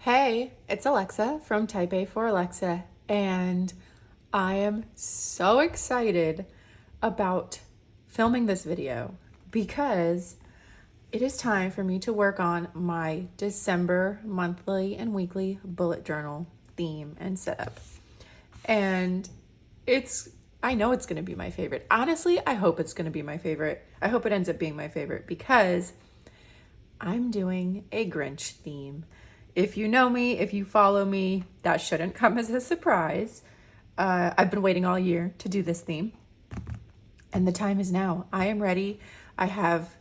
Hey, it's Alexa from Type A for Alexa, and I am so excited about filming this video because it is time for me to work on my December monthly and weekly bullet journal theme and setup. And I know it's going to be my favorite. Honestly, I hope it's going to be my favorite. I hope it ends up being my favorite because I'm doing a Grinch theme. If you know me, if you follow me, that shouldn't come as a surprise. I've been waiting all year to do this theme, and the time is now. I am ready. I have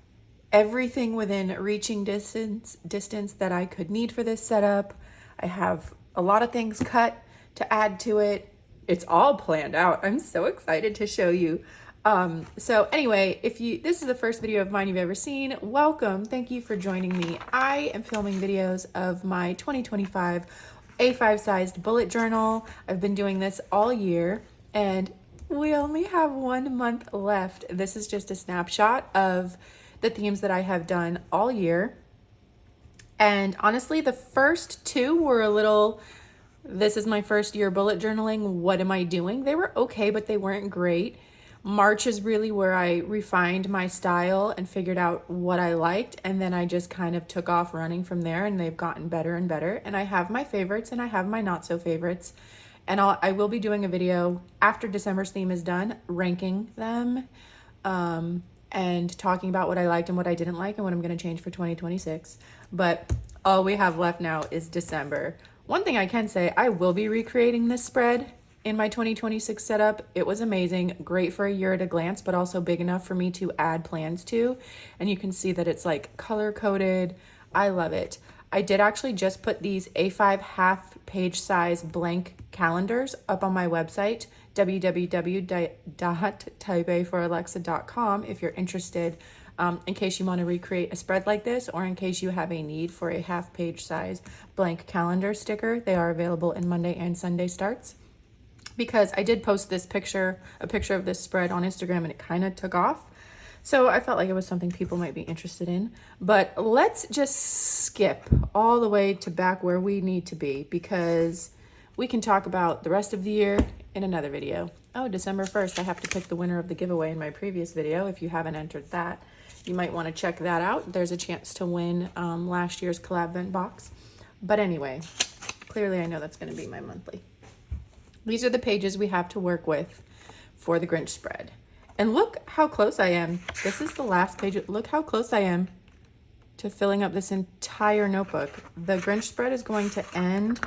everything within reaching distance that I could need for this setup. I have a lot of things cut to add to it. It's all planned out. I'm so excited to show you. So anyway, this is the first video of mine you've ever seen, welcome. Thank you for joining me. I am filming videos of my 2025 A5 sized bullet journal. I've been doing this all year and we only have 1 month left. This is just a snapshot of the themes that I have done all year. And honestly, the first two were a little, this is my first year bullet journaling. What am I doing? They were okay, but they weren't great. March is really where I refined my style and figured out what I liked. And then I just kind of took off running from there, and they've gotten better and better. And I have my favorites and I have my not so favorites. And I will be doing a video after December's theme is done, ranking them, and talking about what I liked and what I didn't like and what I'm going to change for 2026. But all we have left now is December. One thing I can say, I will be recreating this spread in my 2026 setup. It was amazing, great for a year at a glance, but also big enough for me to add plans to. And you can see that it's like color coded. I love it. I did actually just put these A5 half page size blank calendars up on my website, www.typeaforalexa.com, if you're interested, in case you want to recreate a spread like this, or in case you have a need for a half page size blank calendar sticker. They are available in Monday and Sunday starts. Because I did post a picture of this spread on Instagram, and it kind of took off. So I felt like it was something people might be interested in. But let's just skip all the way to back where we need to be, because we can talk about the rest of the year in another video. Oh, December 1st, I have to pick the winner of the giveaway in my previous video. If you haven't entered that, you might want to check that out. There's a chance to win last year's collab vent box. But anyway, clearly I know that's going to be my monthly. These are the pages we have to work with for the Grinch spread. And look how close I am. This is the last page. Look how close I am to filling up this entire notebook. The Grinch spread is going to end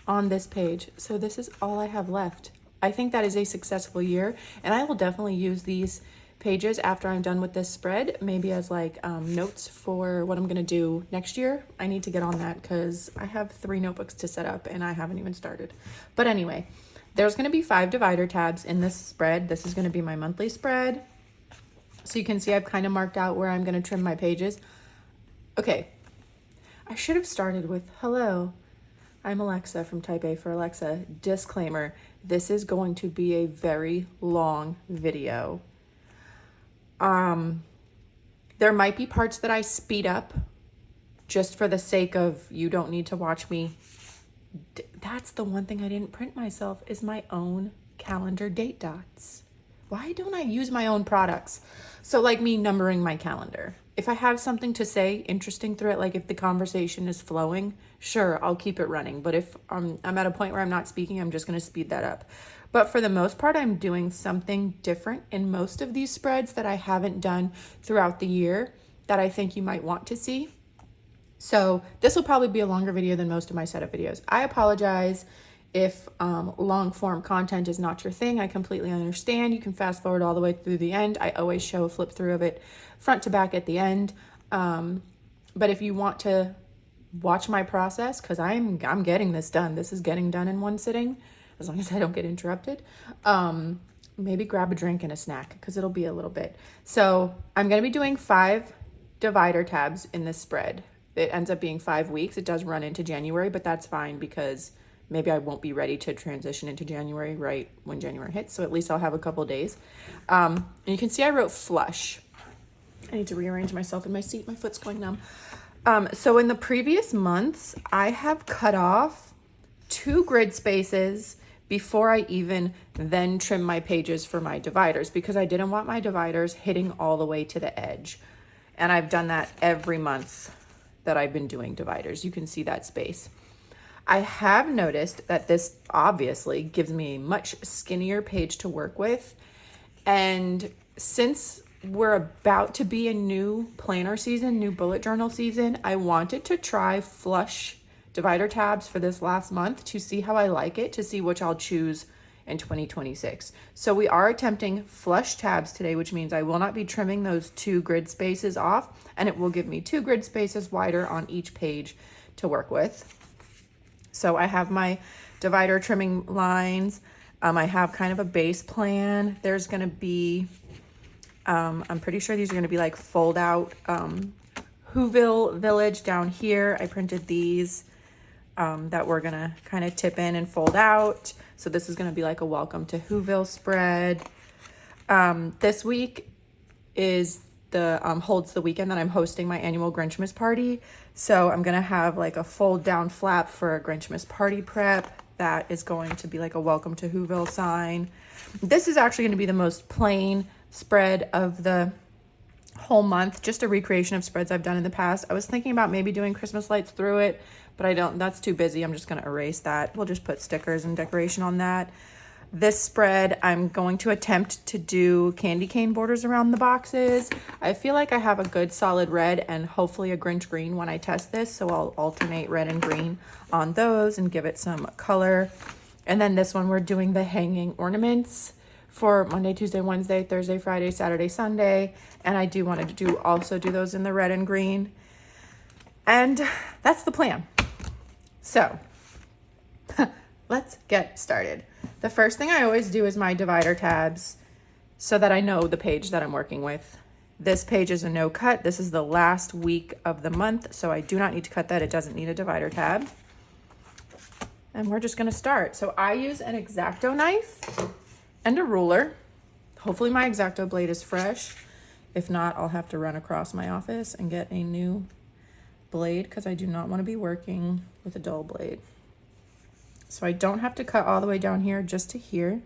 on this page. So this is all I have left. I think that is a successful year, and I will definitely use these pages after I'm done with this spread, maybe as like notes for what I'm gonna do next year. I need to get on that because I have 3 notebooks to set up and I haven't even started. But anyway, there's going to be 5 divider tabs in this spread. This is going to be my monthly spread. So you can see I've kind of marked out where I'm going to trim my pages. Okay, I should have started with, hello, I'm Alexa from Type A for Alexa. Disclaimer, this is going to be a very long video. There might be parts that I speed up just for the sake of you don't need to watch me. That's the one thing I didn't print myself, is my own calendar date dots. Why don't I use my own products? So like me numbering my calendar. If I have something to say interesting through it, like if the conversation is flowing, sure, I'll keep it running. But if I'm at a point where I'm not speaking, I'm just going to speed that up. But for the most part, I'm doing something different in most of these spreads that I haven't done throughout the year that I think you might want to see. So this will probably be a longer video than most of my setup videos. I apologize if long form content is not your thing. I completely understand. You can fast forward all the way through the end. I always show a flip through of it front to back at the end. But if you want to watch my process, because I'm getting this done. This is getting done in one sitting, as long as I don't get interrupted. Maybe grab a drink and a snack, because it'll be a little bit. So I'm going to be doing 5 divider tabs in this spread. It ends up being 5 weeks. It does run into January, but that's fine because maybe I won't be ready to transition into January right when January hits. So at least I'll have a couple days. And you can see I wrote flush. I need to rearrange myself in my seat. My foot's going numb. So in the previous months, I have cut off 2 grid spaces before I even then trim my pages for my dividers, because I didn't want my dividers hitting all the way to the edge. And I've done that every month that I've been doing dividers. You can see that space. I have noticed that this obviously gives me a much skinnier page to work with. And since we're about to be in new planner season, new bullet journal season, I wanted to try flush divider tabs for this last month to see how I like it, to see which I'll choose in 2026. So we are attempting flush tabs today, which means I will not be trimming those 2 grid spaces off, and it will give me 2 grid spaces wider on each page to work with. So I have my divider trimming lines. I have kind of a base plan. There's going to be, I'm pretty sure these are going to be like fold out Whoville Village down here. I printed these that we're going to kind of tip in and fold out. So this is going to be like a welcome to Whoville spread. This week is holds the weekend that I'm hosting my annual Grinchmas party. So I'm going to have like a fold down flap for a Grinchmas party prep. That is going to be like a welcome to Whoville sign. This is actually going to be the most plain spread of the whole month, just a recreation of spreads I've done in the past. I was thinking about maybe doing Christmas lights through it, but I don't, that's too busy. I'm just going to erase that. We'll just put stickers and decoration on that. This spread, I'm going to attempt to do candy cane borders around the boxes. I feel like I have a good solid red and hopefully a Grinch green when I test this. So I'll alternate red and green on those and give it some color. And then this one, we're doing the hanging ornaments for Monday, Tuesday, Wednesday, Thursday, Friday, Saturday, Sunday. And I do want to also do those in the red and green. And that's the plan. So let's get started. The first thing I always do is my divider tabs so that I know the page that I'm working with. This page is a no cut. This is the last week of the month, so I do not need to cut that. It doesn't need a divider tab. And we're just gonna start. So I use an X-Acto knife and a ruler. Hopefully my X-Acto blade is fresh. If not, I'll have to run across my office and get a new blade because I do not want to be working with a dull blade. So I don't have to cut all the way down here, just to here.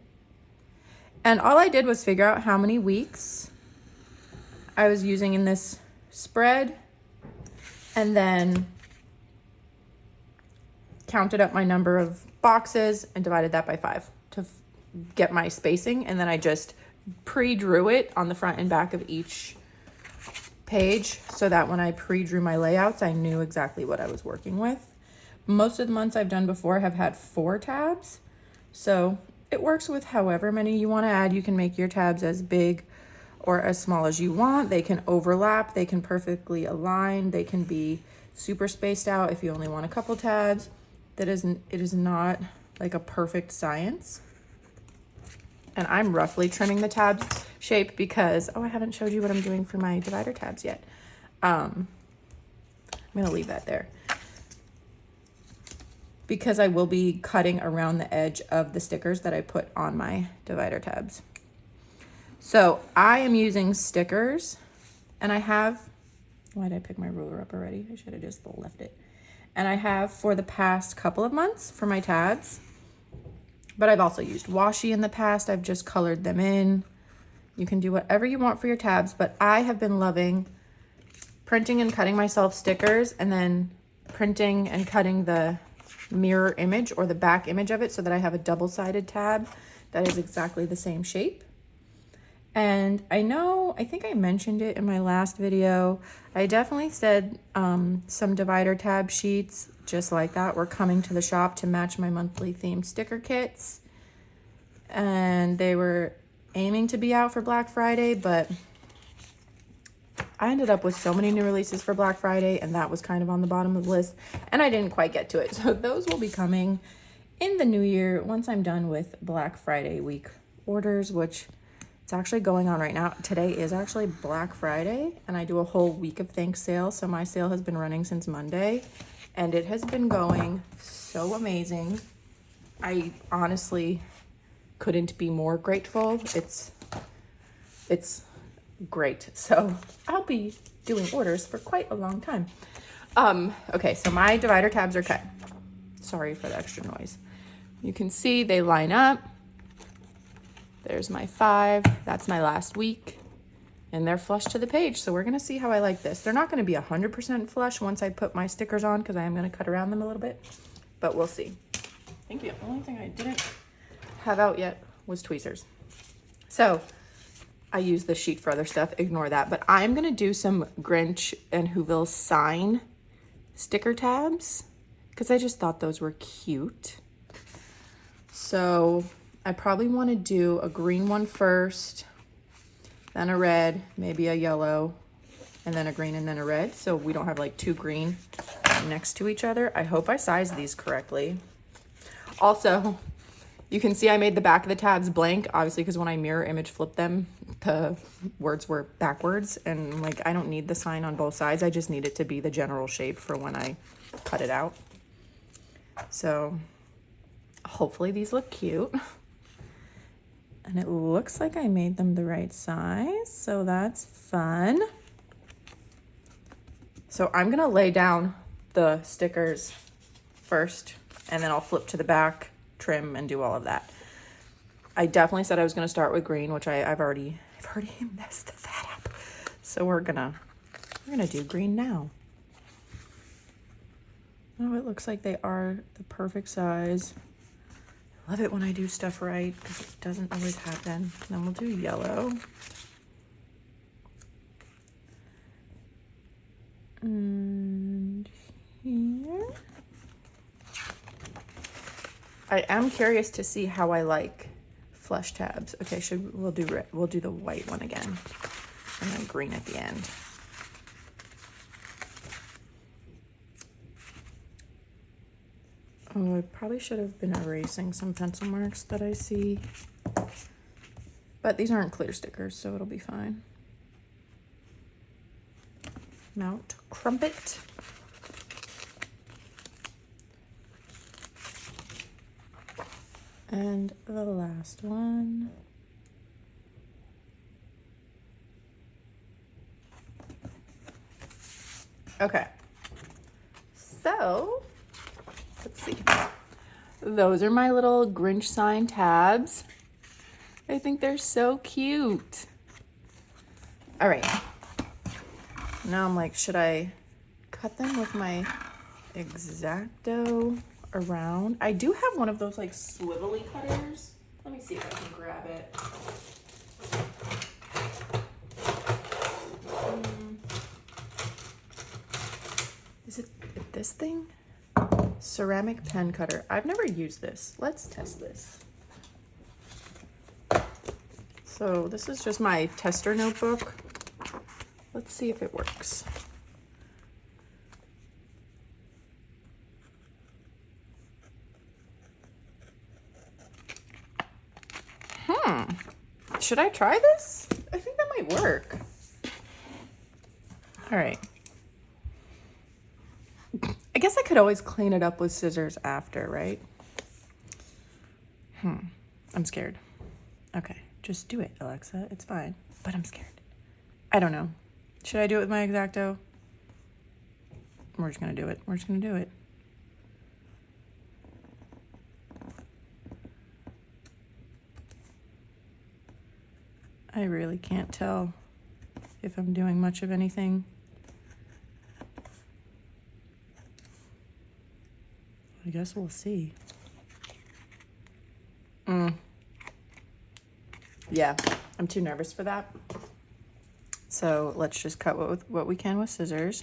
And all I did was figure out how many weeks I was using in this spread and then counted up my number of boxes and divided that by 5 to get my spacing. And then I just pre-drew it on the front and back of each page so that when I pre-drew my layouts, I knew exactly what I was working with. Most of the months I've done before have had 4 tabs. So it works with however many you want to add. You can make your tabs as big or as small as you want. They can overlap. They can perfectly align. They can be super spaced out if you only want a couple tabs. It is not like a perfect science. And I'm roughly trimming the tabs shape because, I haven't showed you what I'm doing for my divider tabs yet. I'm going to leave that there, because I will be cutting around the edge of the stickers that I put on my divider tabs. So I am using stickers, and I have, why did I pick my ruler up already? I should have just left it. And I have for the past couple of months for my tabs, but I've also used washi in the past. I've just colored them in. You can do whatever you want for your tabs, but I have been loving printing and cutting myself stickers and then printing and cutting the mirror image or the back image of it so that I have a double-sided tab that is exactly the same shape. And I think I mentioned it in my last video. I definitely said some divider tab sheets just like that were coming to the shop to match my monthly themed sticker kits. And they were aiming to be out for Black Friday, but I ended up with so many new releases for Black Friday, and that was kind of on the bottom of the list, and I didn't quite get to it. So those will be coming in the new year once I'm done with Black Friday week orders, which it's actually going on right now. Today is actually Black Friday, and I do a whole week of thanks sale. So my sale has been running since Monday, and it has been going so amazing. I honestly couldn't be more grateful. It's great. So I'll be doing orders for quite a long time. Okay, so my divider tabs are cut. Sorry for the extra noise. You can see they line up. There's my 5. That's my last week. And they're flush to the page. So we're going to see how I like this. They're not going to be 100% flush once I put my stickers on because I am going to cut around them a little bit. But we'll see. I think the only thing I didn't have out yet was tweezers. So I use this sheet for other stuff. Ignore that. But I'm going to do some Grinch and Whoville sign sticker tabs because I just thought those were cute. So I probably want to do a green one first, then a red, maybe a yellow, and then a green and then a red. So we don't have like 2 green next to each other. I hope I sized these correctly. Also, you can see I made the back of the tabs blank, obviously, because when I mirror image flipped them, the words were backwards. And like, I don't need the sign on both sides. I just need it to be the general shape for when I cut it out. So hopefully these look cute. And it looks like I made them the right size, so that's fun. So I'm gonna lay down the stickers first, and then I'll flip to the back, trim, and do all of that. I definitely said I was gonna start with green, which I've already messed that up. So we're gonna do green now. Oh, it looks like they are the perfect size. Love it when I do stuff right because it doesn't always happen. Then we'll do yellow. And here. I am curious to see how I like flush tabs. Okay, we'll do the white one again and then green at the end. Oh, I probably should have been erasing some pencil marks that I see. But these aren't clear stickers, so it'll be fine. Mount Crumpet. And the last one. Okay. So let's see. Those are my little Grinch sign tabs. I think they're so cute. All right. Now I'm like, should I cut them with my X-Acto around? I do have one of those like swivelly cutters. Let me see if I can grab it. Is it this thing? Ceramic pen cutter. I've never used this. Let's test this. So this is just my tester notebook. Let's see if it works. Should I try this? I think that might work. All right. I guess I could always clean it up with scissors after, right? I'm scared. Okay, just do it, Alexa. It's fine, but I'm scared. I don't know. Should I do it with my X-Acto? We're just gonna do it. We're just gonna do it. I really can't tell if I'm doing much of anything. I guess we'll see. Yeah, I'm too nervous for that. So let's just cut what we can with scissors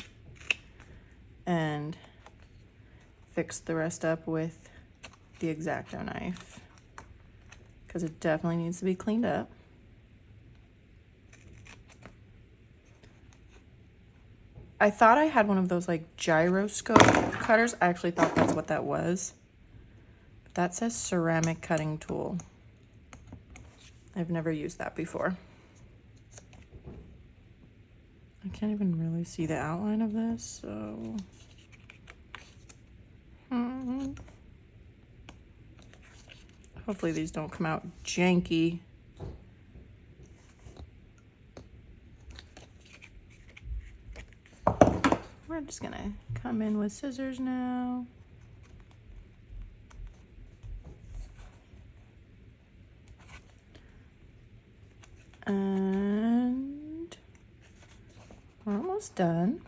and fix the rest up with the X-Acto knife because it definitely needs to be cleaned up. I thought I had one of those like gyroscope cutters. I actually thought that's what that was. But that says ceramic cutting tool. I've never used that before. I can't even really see the outline of this, so. Hopefully these don't come out janky. Where'd just gonna come in with scissors now. And we're almost done.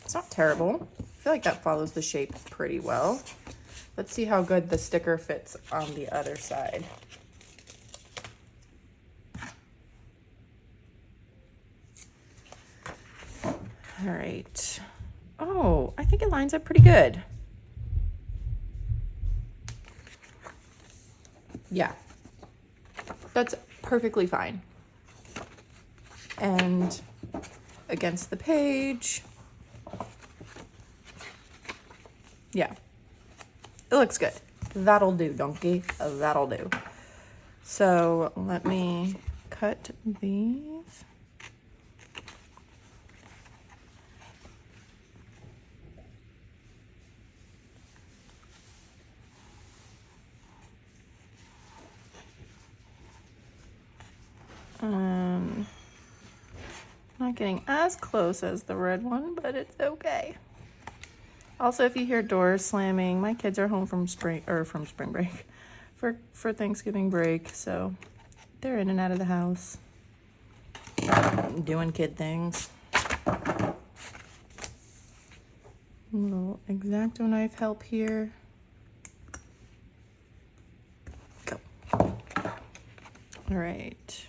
It's not terrible. I feel like that follows the shape pretty well. Let's see how good the sticker fits on the other side. All right. Oh, I think it lines up pretty good. Yeah, that's perfectly fine. And against the page, yeah, it looks good. That'll do, donkey. That'll do. So let me cut these. Not getting as close as the red one, but it's okay. Also, if you hear doors slamming, my kids are home from spring break for Thanksgiving break, so they're in and out of the house doing kid things. A little X-Acto knife help here. Go. All right.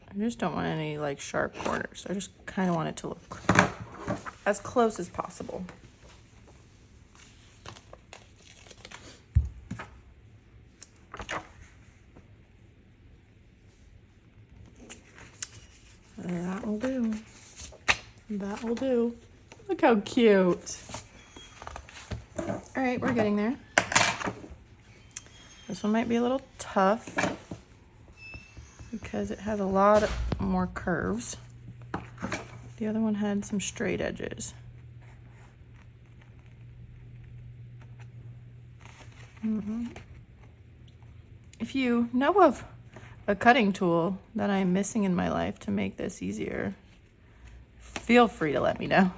I just don't want any like sharp corners. I just kind of want it to look as close as possible. That will do. That will do. Look how cute. All right, we're getting there. This one might be a little tough because it has a lot more curves. The other one had some straight edges. If you know of a cutting tool that I'm missing in my life to make this easier, feel free to let me know.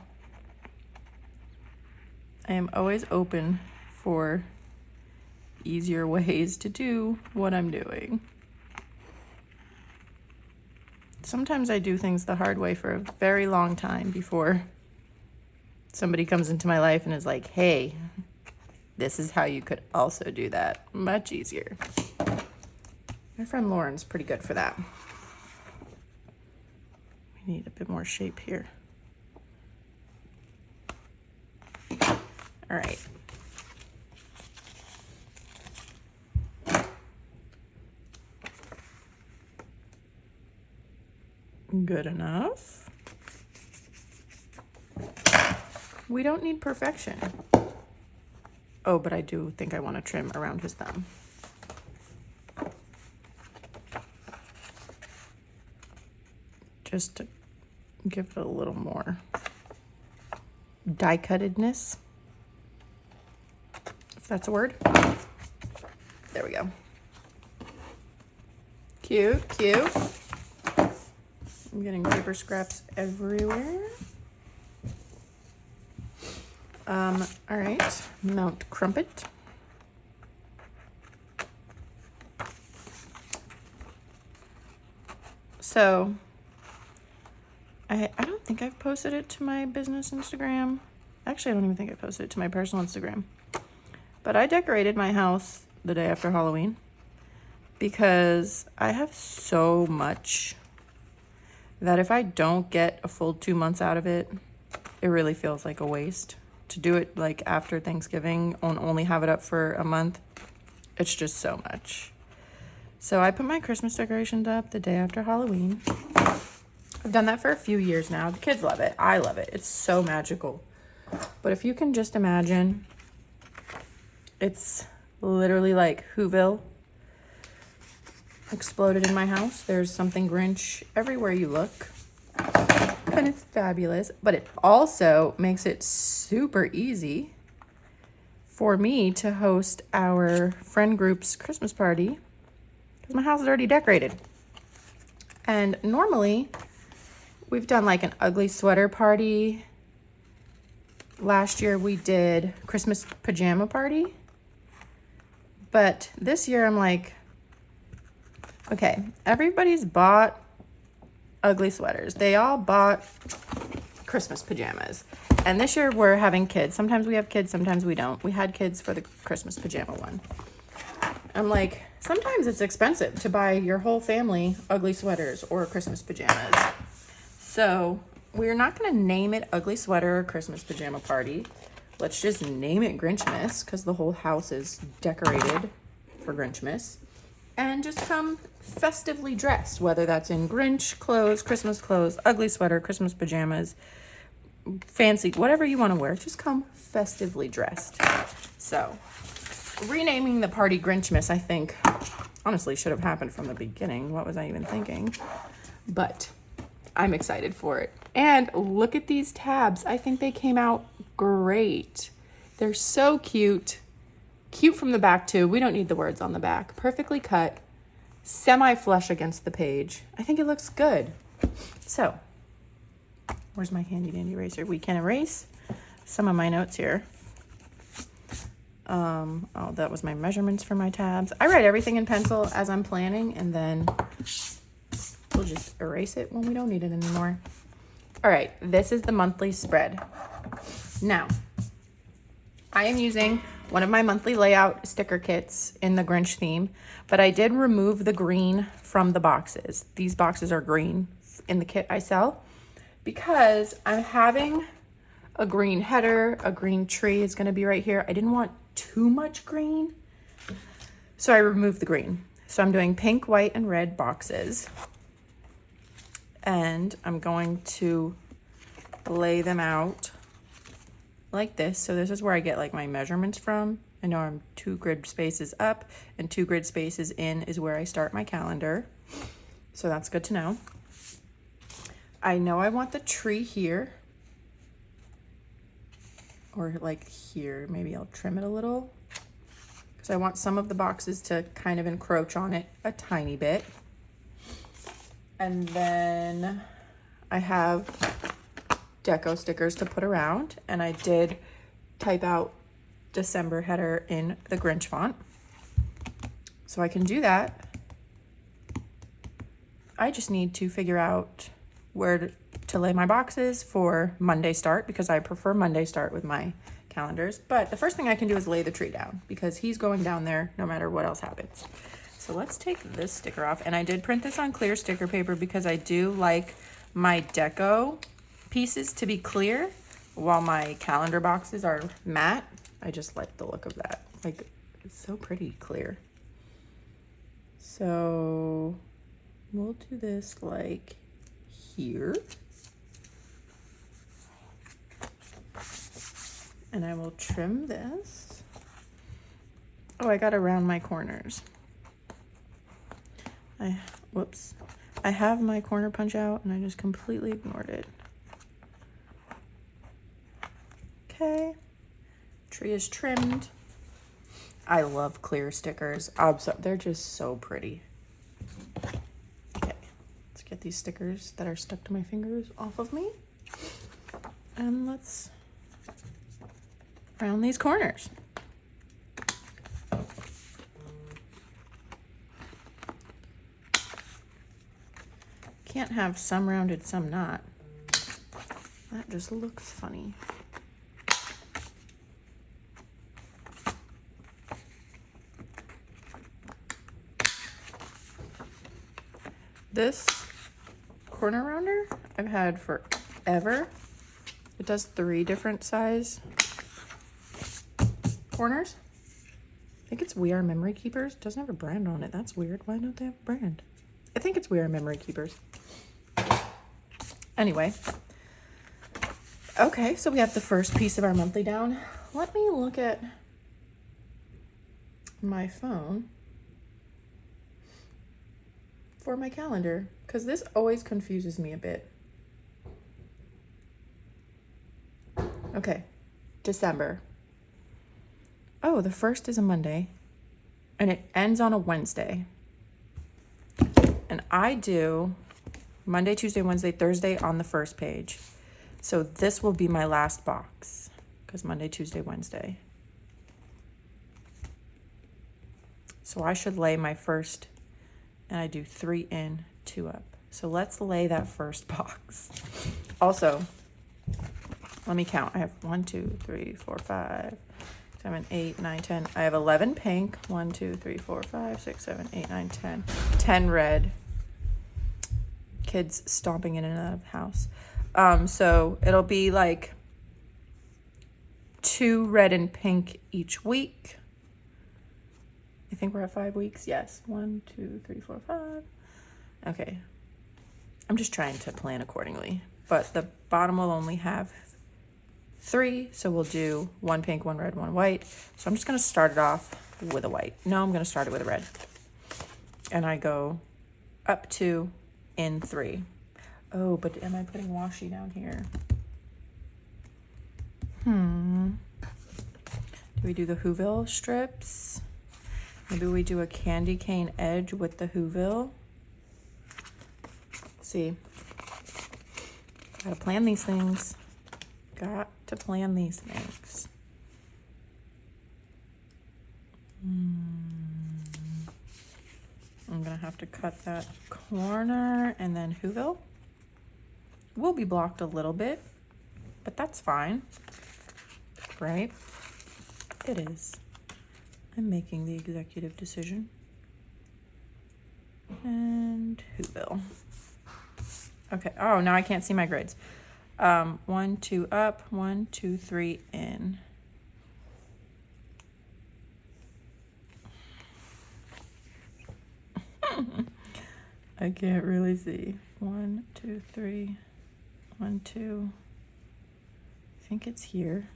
I am always open for easier ways to do what I'm doing. Sometimes I do things the hard way for a very long time before somebody comes into my life and is like, hey, this is how you could also do that. Much easier. My friend Lauren's pretty good for that. We need a bit more shape here. All right. Good enough. We don't need perfection. Oh, but I do think I want to trim around his thumb. Just to give it a little more die-cuttedness, if that's a word. There we go. Cute, cute. I'm getting paper scraps everywhere. All right, Mount Crumpet. So, I don't think I've posted it to my business Instagram. Actually, I don't even think I posted it to my personal Instagram. But I decorated my house the day after Halloween because I have so much that if I don't get a full 2 months out of it, it really feels like a waste. To do it like after Thanksgiving and only have it up for a month, it's just so much. So I put my Christmas decorations up the day after Halloween. I've done that for a few years now. The kids love it. I love it. It's so magical. But if you can just imagine, it's literally like Whoville exploded in my house. There's something Grinch everywhere you look. And it's fabulous. But it also makes it super easy for me to host our friend group's Christmas party because my house is already decorated. And normally we've done like an ugly sweater party. Last year we did Christmas pajama party. But this year I'm like, okay, everybody's bought ugly sweaters. They all bought Christmas pajamas. And this year we're having kids. Sometimes we have kids, sometimes we don't. We had kids for the Christmas pajama one. I'm like, sometimes it's expensive to buy your whole family ugly sweaters or Christmas pajamas. So we're not going to name it ugly sweater or Christmas pajama party. Let's just name it Grinchmas because the whole house is decorated for Grinchmas. And just come festively dressed, whether that's in Grinch clothes, Christmas clothes, ugly sweater, Christmas pajamas, fancy, whatever you want to wear. Just come festively dressed. So renaming the party Grinchmas, I think, honestly should have happened from the beginning. What was I even thinking? But I'm excited for it. And look at these tabs. I think they came out great. They're so cute. Cute from the back too. We don't need the words on the back. Perfectly cut. Semi-flush against the page. I think it looks good. So, where's my handy dandy eraser? We can erase some of my notes here. Oh, that was my measurements for my tabs. I write everything in pencil as I'm planning, and then we'll just erase it when we don't need it anymore. All right, this is the monthly spread. Now, I am using one of my monthly layout sticker kits in the Grinch theme, but I did remove the green from the boxes. These boxes are green in the kit I sell because I'm having a green header, a green tree is gonna be right here. I didn't want too much green, so I removed the green. So I'm doing pink, white, and red boxes. And I'm going to lay them out like this. So this is where I get like my measurements from. I know I'm 2 grid spaces up and 2 grid spaces in is where I start my calendar. So that's good to know. I know I want the tree here. Or like here, maybe I'll trim it a little. Because I want some of the boxes to kind of encroach on it a tiny bit. And then I have deco stickers to put around, and I did type out December header in the Grinch font. So I can do that. I just need to figure out where to lay my boxes for Monday start, because I prefer Monday start with my calendars. But the first thing I can do is lay the tree down, because he's going down there no matter what else happens. So let's take this sticker off. And I did print this on clear sticker paper because I do like my deco pieces to be clear while my calendar boxes are matte. I just like the look of that. Like, it's so pretty clear. So we'll do this like here. And I will trim this. Oh, I gotta round my corners. Whoops. I have my corner punch out and I just completely ignored it. Okay. Tree is trimmed. I love clear stickers. They're just so pretty. Okay. Let's get these stickers that are stuck to my fingers off of me. And let's round these corners. Can't have some rounded, some not. That just looks funny. This corner rounder I've had forever. It does 3 different size corners. I think it's We Are Memory Keepers. It doesn't have a brand on it. That's weird. Why don't they have a brand? I think it's We Are Memory Keepers. Anyway. Okay, so we have the first piece of our monthly down. Let me look at my phone for my calendar, because this always confuses me a bit. Okay, December. Oh, the 1st is a Monday, and it ends on a Wednesday. And I do Monday, Tuesday, Wednesday, Thursday on the first page. So this will be my last box because Monday, Tuesday, Wednesday. So I should lay my first, and I do 3 in, 2 up. So let's lay that first box. Also, let me count. I have 1, 2, 3, 4, 5, 7, 8, 9, 10. I have 11 pink. 1, 2, 3, 4, 5, 6, 7, 8, 9, 10. 10 red. Kids stomping in and out of the house. So it'll be like 2 red and pink each week. I think we're at 5 weeks. Yes. 1, 2, 3, 4, 5. Okay. I'm just trying to plan accordingly. But the bottom will only have 3. So we'll do 1 pink, 1 red, 1 white. So I'm just going to start it off with a white. No, I'm going to start it with a red. And I go up 2 in 3. Oh, but am I putting washi down here? Do we do the Whoville strips? Maybe we do a candy cane edge with the Whoville. See, gotta plan these things. Got to plan these things. I'm gonna have to cut that corner, and then Whoville will be blocked a little bit, but that's fine, right? It is. I'm making the executive decision. And Whoville. Okay. Oh, now I can't see my grades. 1, 2 up, 1, 2, 3 in. I can't really see. 1, 2, 3, 1, 2. I think it's here.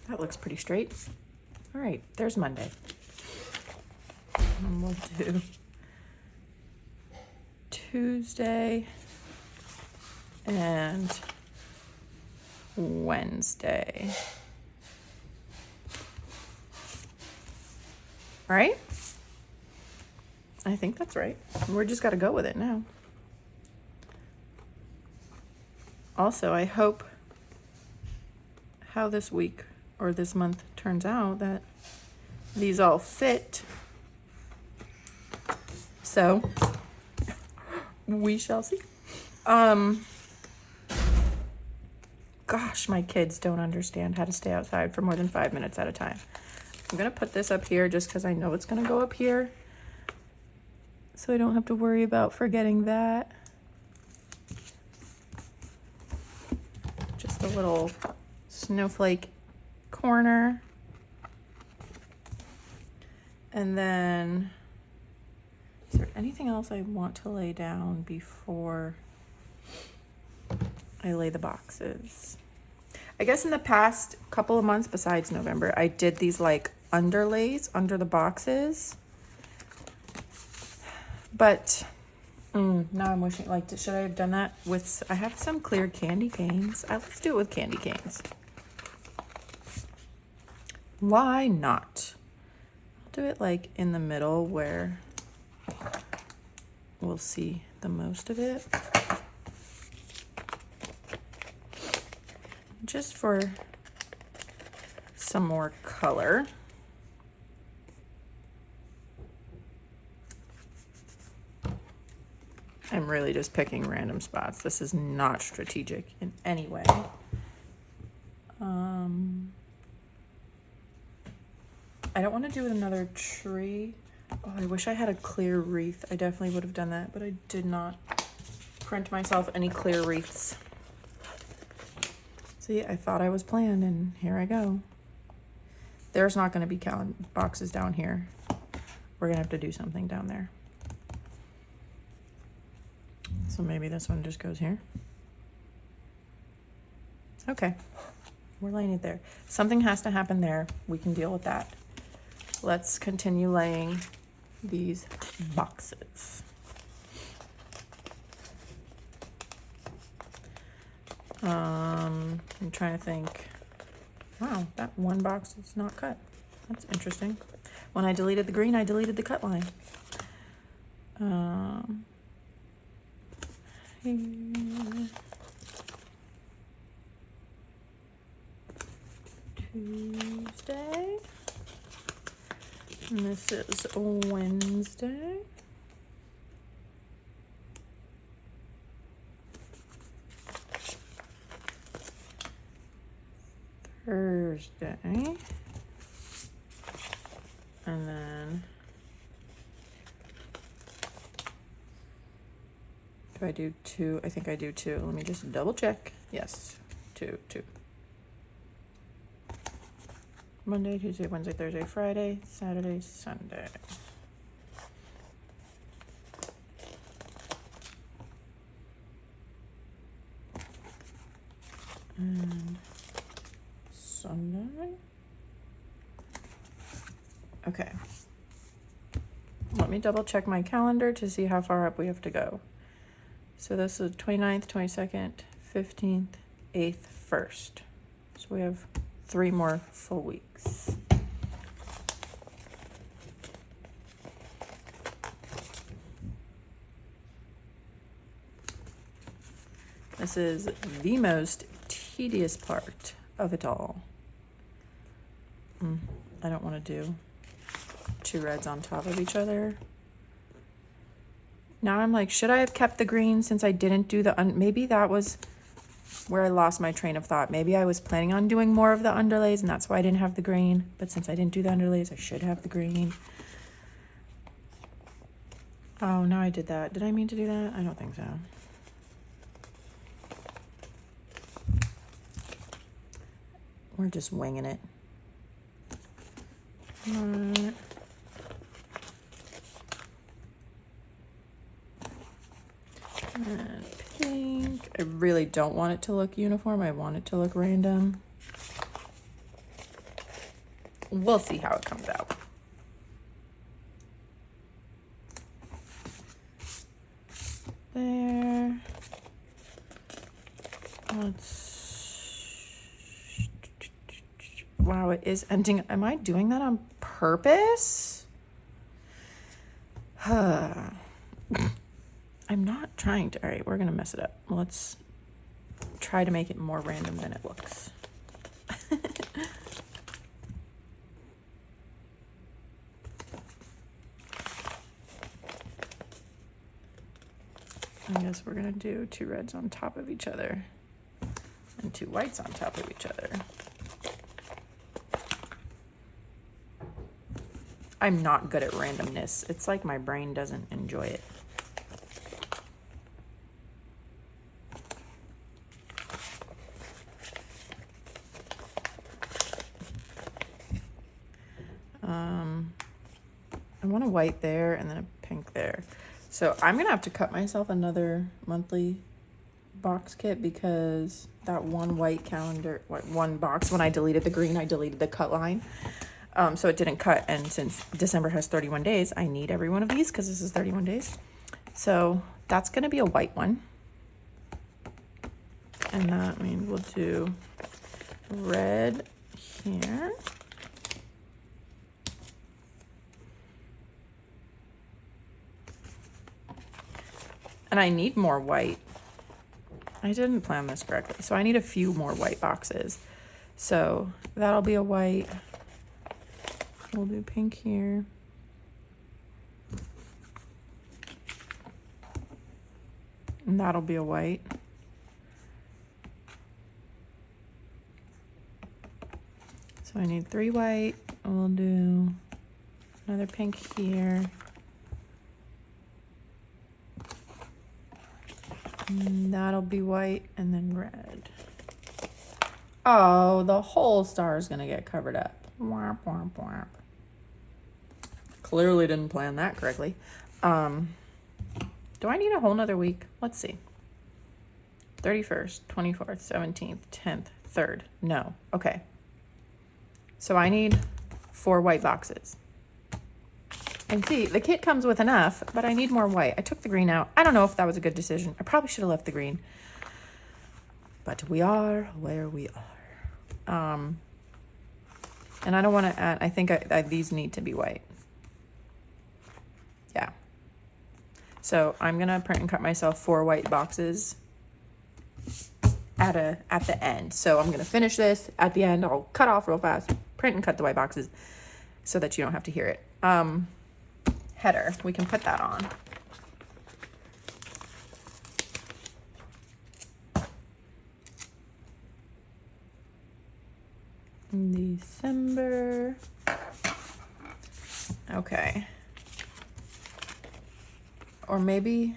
That looks pretty straight. All right, there's Monday. And we'll do Tuesday and Wednesday. Right? I think that's right. We're just got to go with it now. Also, I hope how this week or this month turns out that these all fit. So we shall see. Gosh, my kids don't understand how to stay outside for more than 5 minutes at a time. I'm gonna put this up here just because I know it's gonna go up here, so I don't have to worry about forgetting that. Just a little snowflake corner. And then, is there anything else I want to lay down before I lay the boxes? I guess in the past couple of months, besides November, I did these like underlays under the boxes. But now I'm wishing, like, should I have done that with, I have some clear candy canes. Let's do it with candy canes. Why not? I'll do it like in the middle where we'll see the most of it. Just for some more color. I'm really just picking random spots. This is not strategic in any way. I don't want to do another tree. Oh, I wish I had a clear wreath. I definitely would have done that, but I did not print myself any clear wreaths. See, I thought I was planned, and here I go. There's not going to be boxes down here. We're going to have to do something down there. So maybe this one just goes here. Okay, we're laying it there. Something has to happen there. We can deal with that. Let's continue laying these boxes. I'm trying to think. Wow, that one box is not cut. That's interesting. When I deleted the green, I deleted the cut line. Here. Tuesday. And this is Wednesday. Thursday. And then do I do 2? I think I do 2. Let me just double check. Yes, 2. Monday, Tuesday, Wednesday, Thursday, Friday, Saturday, Sunday. And Sunday. Okay. Let me double check my calendar to see how far up we have to go. So this is 29th, 22nd, 15th, 8th, 1st. So we have 3 more full weeks. This is the most tedious part of it all. I don't want to do 2 reds on top of each other. Now I'm like, should I have kept the green since I didn't do the, maybe that was where I lost my train of thought. Maybe I was planning on doing more of the underlays and that's why I didn't have the green. But since I didn't do the underlays, I should have the green. Oh, now I did that. Did I mean to do that? I don't think so. We're just winging it. And pink. I really don't want it to look uniform. I want it to look random. We'll see how it comes out. There. Wow, it is ending. Am I doing that on purpose? I'm not trying to. All right, we're going to mess it up. Let's try to make it more random than it looks. I guess we're going to do 2 reds on top of each other and 2 whites on top of each other. I'm not good at randomness. It's like my brain doesn't enjoy it. I want a white there and then a pink there. So I'm going to have to cut myself another monthly box kit because that one white calendar, one box, when I deleted the green, I deleted the cut line. So it didn't cut. And since December has 31 days, I need every one of these because this is 31 days. So that's going to be a white one. And that means we'll do red here. And I need more white. I didn't plan this correctly. So I need a few more white boxes. So that'll be a white. We'll do pink here. And that'll be a white. So I need 3 white. We'll do another pink here. And that'll be white and then red. Oh, the whole star is going to get covered up. Womp, womp, womp. Clearly didn't plan that correctly. Do I need a whole nother week? Let's see. 31st, 24th, 17th, 10th, 3rd. No. Okay. So I need 4 white boxes. And see, the kit comes with enough, but I need more white. I took the green out. I don't know if that was a good decision. I probably should have left the green. But we are where we are. And I don't want to add, I think these need to be white. Yeah. So I'm going to print and cut myself 4 white boxes at the end. So I'm going to finish this at the end. I'll cut off real fast, print and cut the white boxes so that you don't have to hear it. Header, we can put that on. December. Okay. Or maybe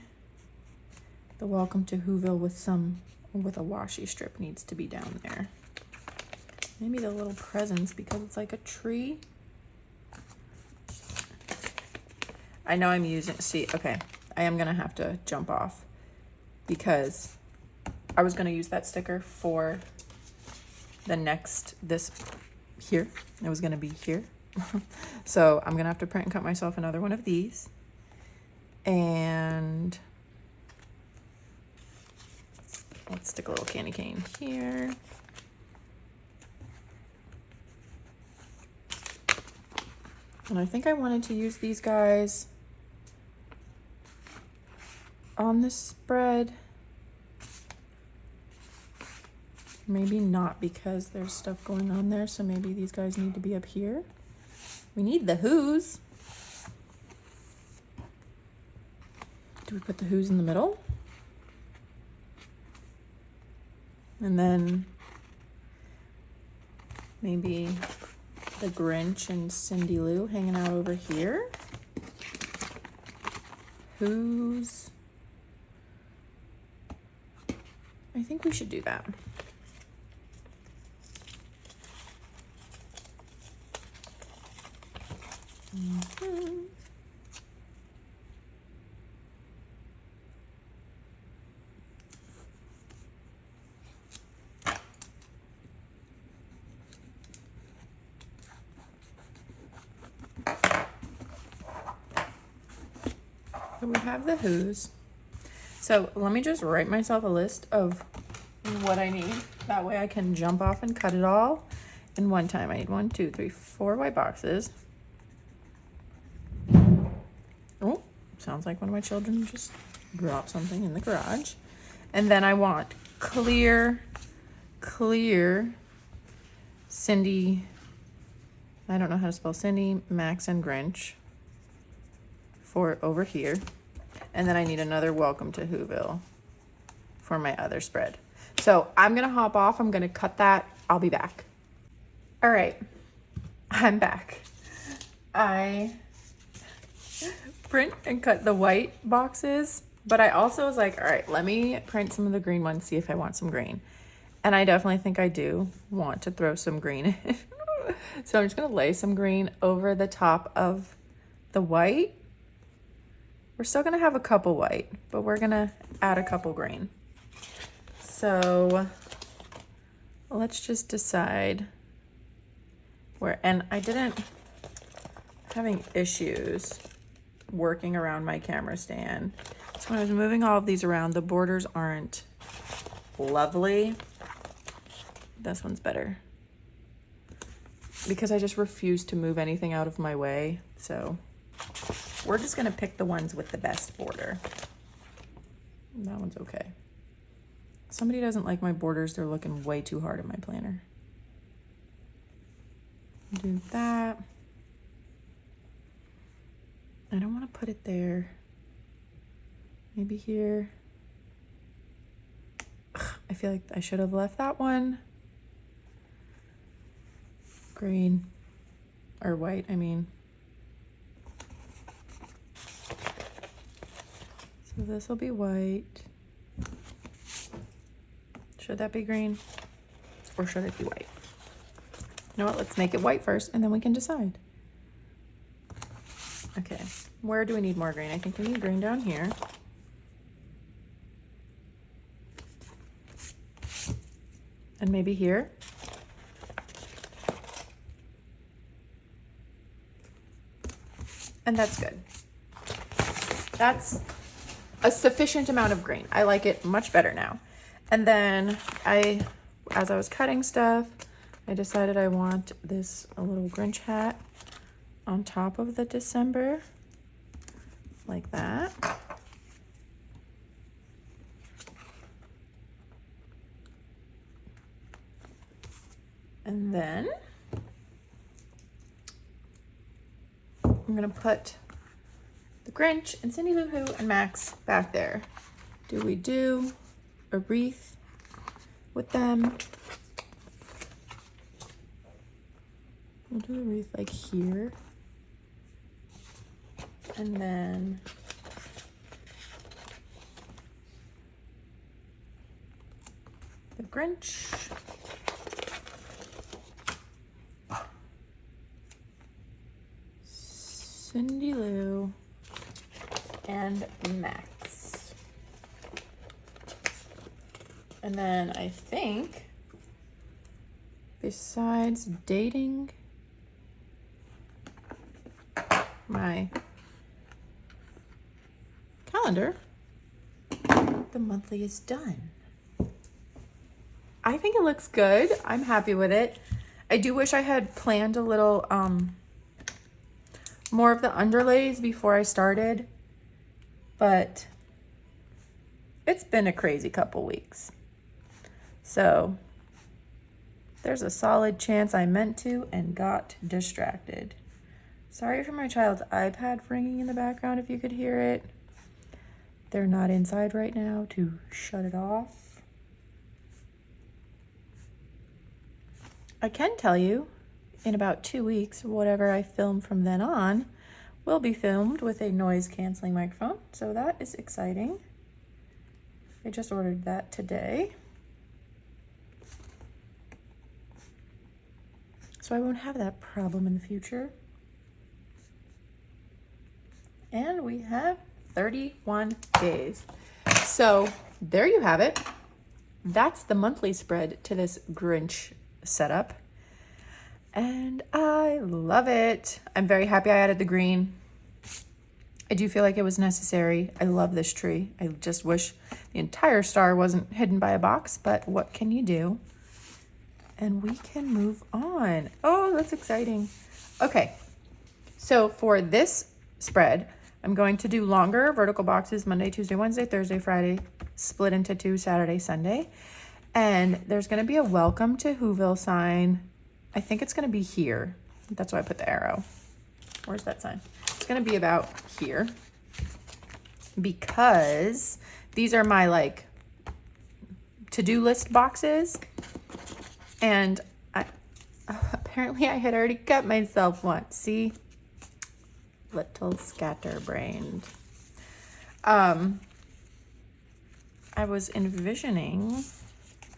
the welcome to Whoville with a washi strip needs to be down there. Maybe the little presents because it's like a tree. I know I'm using, see, okay, I am gonna have to jump off because I was gonna use that sticker for the next, this here, it was gonna be here. So I'm gonna have to print and cut myself another one of these. And let's stick a little candy cane here. And I think I wanted to use these guys on the spread. Maybe not because there's stuff going on there. So maybe these guys need to be up here. We need the Who's. Do we put the Who's in the middle? And then maybe the Grinch and Cindy Lou hanging out over here. Who's? I think we should do that. Mm-hmm. So we have the Who's. So let me just write myself a list of what I need. That way I can jump off and cut it all in one time. I need 1, 2, 3, 4 white boxes. Oh, sounds like one of my children just dropped something in the garage. And then I want clear Cindy, I don't know how to spell Cindy, Max, and Grinch for over here. And then I need another welcome to Whoville for my other spread. So I'm gonna hop off, I'm gonna cut that, I'll be back. All right, I'm back. I print and cut the white boxes, but I also was like, all right, let me print some of the green ones, see if I want some green. And I definitely think I do want to throw some green in. So I'm just gonna lay some green over the top of the white. We're still gonna have a couple white, but we're gonna add a couple green. So let's just decide where, and I didn't, having issues working around my camera stand. So when I was moving all of these around, the borders aren't lovely. This one's better because I just refuse to move anything out of my way. So we're just gonna pick the ones with the best border. That one's okay. Somebody doesn't like my borders. They're looking way too hard at my planner. Do that. I don't want to put it there. Maybe here. Ugh, I feel like I should have left that one. Green. Or white, I mean. So this will be white. Should that be green? Or should it be white? You know what, let's make it white first and then we can decide. Okay, where do we need more green? I think we need green down here. And maybe here. And that's good. That's a sufficient amount of green. I like it much better now. And then as I was cutting stuff, I decided I want this a little Grinch hat on top of the December, like that. And then I'm gonna put the Grinch and Cindy Lou Who and Max back there. Do we do a wreath with them? We'll do a wreath like here. And then the Grinch. Cindy Lou and Max. And then I think, besides dating my calendar, the monthly is done. I think it looks good. I'm happy with it. I do wish I had planned a little more of the underlays before I started, but it's been a crazy couple weeks. So there's a solid chance I meant to and got distracted. Sorry for my child's iPad ringing in the background if you could hear it. They're not inside right now to shut it off. I can tell you, in about 2 weeks, whatever I film from then on will be filmed with a noise canceling microphone. So that is exciting. I just ordered that today. So I won't have that problem in the future. And we have 31 days. So there you have it. That's the monthly spread to this Grinch setup. And I love it. I'm very happy I added the green. I do feel like it was necessary. I love this tree. I just wish the entire star wasn't hidden by a box, but what can you do? And we can move on. Oh, that's exciting. Okay, so for this spread, I'm going to do longer vertical boxes Monday, Tuesday, Wednesday, Thursday, Friday, split into 2 Saturday, Sunday. And there's going to be a welcome to Whoville sign. I think it's going to be here. That's why I put the arrow. Where's that sign? It's going to be about here because these are my like to-do list boxes. And apparently I had already cut myself once. See? Little scatterbrained. I was envisioning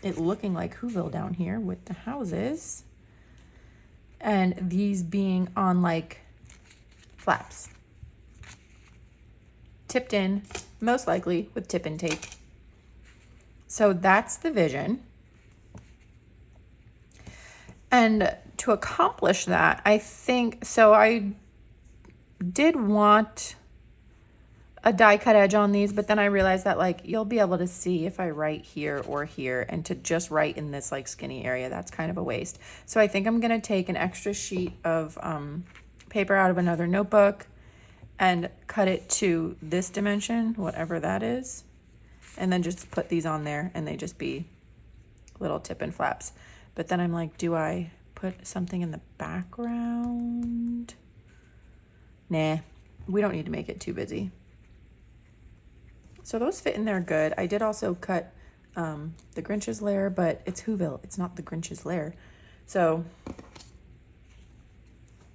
it looking like Whoville down here with the houses. And these being on like flaps. Tipped in, most likely with tip-in tape. So that's the vision. And to accomplish that, I think, so I did want a die cut edge on these, but then I realized that like you'll be able to see if I write here or here, and to just write in this like skinny area, that's kind of a waste. So I think I'm gonna take an extra sheet of paper out of another notebook and cut it to this dimension, whatever that is, and then just put these on there and they just be little tip-in flaps. But then I'm like, do I put something in the background? Nah, we don't need to make it too busy. So those fit in there good. I did also cut the Grinch's lair, but it's Whoville. It's not the Grinch's lair. So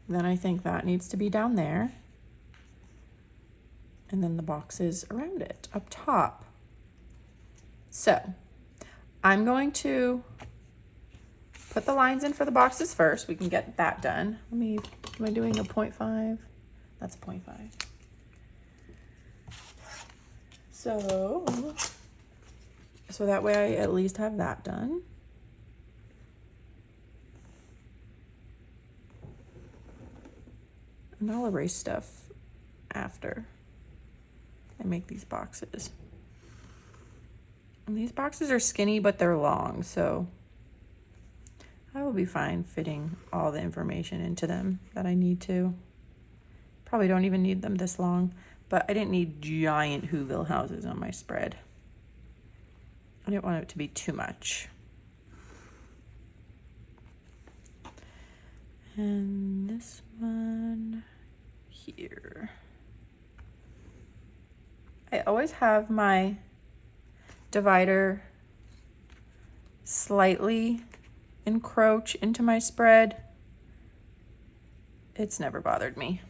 then I think that needs to be down there. And then the boxes around it up top. So I'm going to put the lines in for the boxes first. We can get that done. Am I doing a 0.5? That's a 0.5. So that way I at least have that done. And I'll erase stuff after I make these boxes. And these boxes are skinny, but they're long, so I will be fine fitting all the information into them that I need to. Probably don't even need them this long, but I didn't need giant Whoville houses on my spread. I didn't want it to be too much. And this one here. I always have my divider slightly encroach into my spread. It's never bothered me.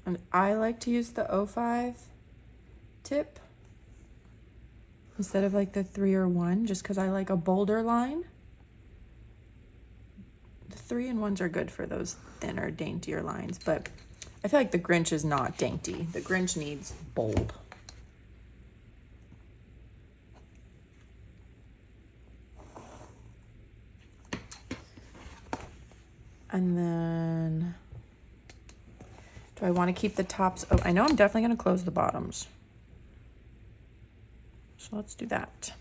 And I like to use the 05 tip instead of like the 3 or 1, just because I like a bolder line. The 3 and 1s are good for those thinner, daintier lines, but I feel like the Grinch is not dainty. The Grinch needs bold. And then, do I want to keep the tops? Oh, I know I'm definitely going to close the bottoms. So let's do that.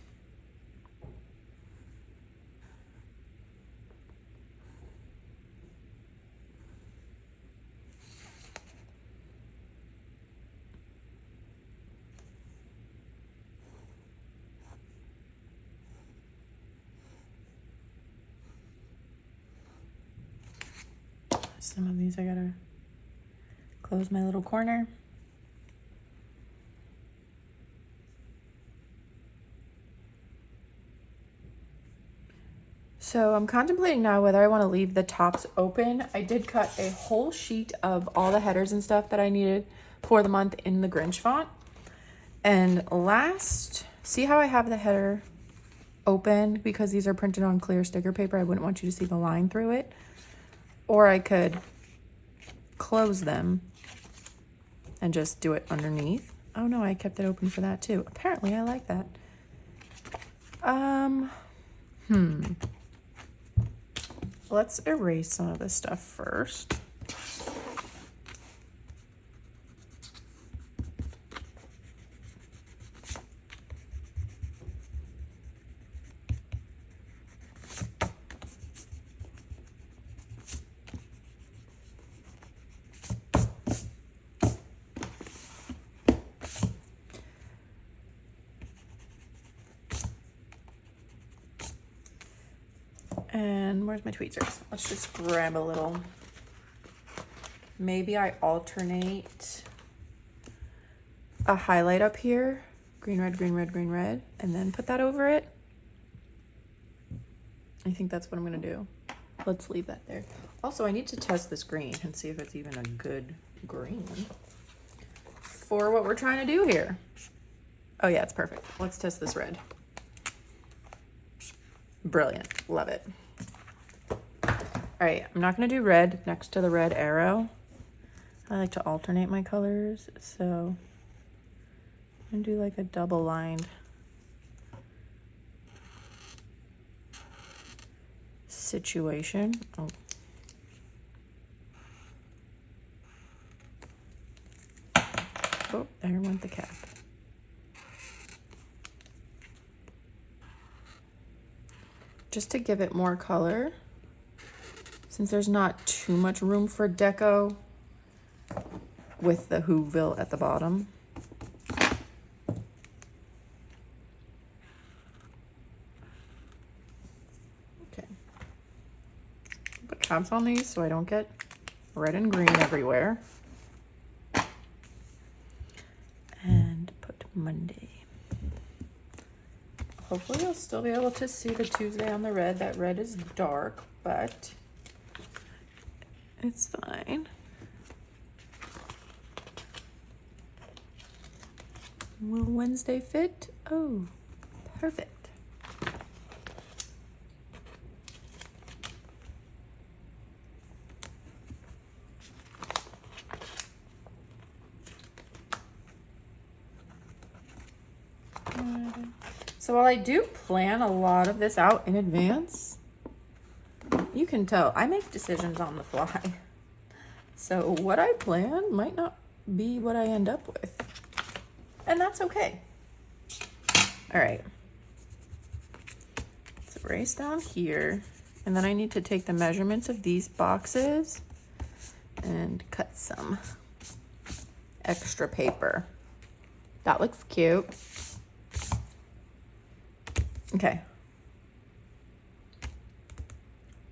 Some of these I gotta close my little corner. So I'm contemplating now whether I want to leave the tops open. I did cut a whole sheet of all the headers and stuff that I needed for the month in the Grinch font. And see how I have the header open because these are printed on clear sticker paper? I wouldn't want you to see the line through it. Or I could close them and just do it underneath. Oh no, I kept it open for that too. Apparently I like that. Let's erase some of this stuff first. And where's my tweezers? Let's just grab a little. Maybe I alternate a highlight up here. Green, red, green, red, green, red. And then put that over it. I think that's what I'm gonna do. Let's leave that there. Also, I need to test this green and see if it's even a good green for what we're trying to do here. Oh yeah, it's perfect. Let's test this red. Brilliant, love it. All right, I'm not gonna do red next to the red arrow. I like to alternate my colors, so I'm gonna do like a double lined situation. Oh, there went the cap. Just to give it more color, since there's not too much room for deco with the Whoville at the bottom. Okay. Put caps on these so I don't get red and green everywhere. And put Monday. Hopefully you'll still be able to see the Tuesday on the red. That red is dark, but it's fine. Will Wednesday fit? Oh, perfect. So while I do plan a lot of this out in advance, you can tell I make decisions on the fly. So what I plan might not be what I end up with. And that's okay. All right. Let's erase down here. And then I need to take the measurements of these boxes and cut some extra paper. That looks cute. Okay.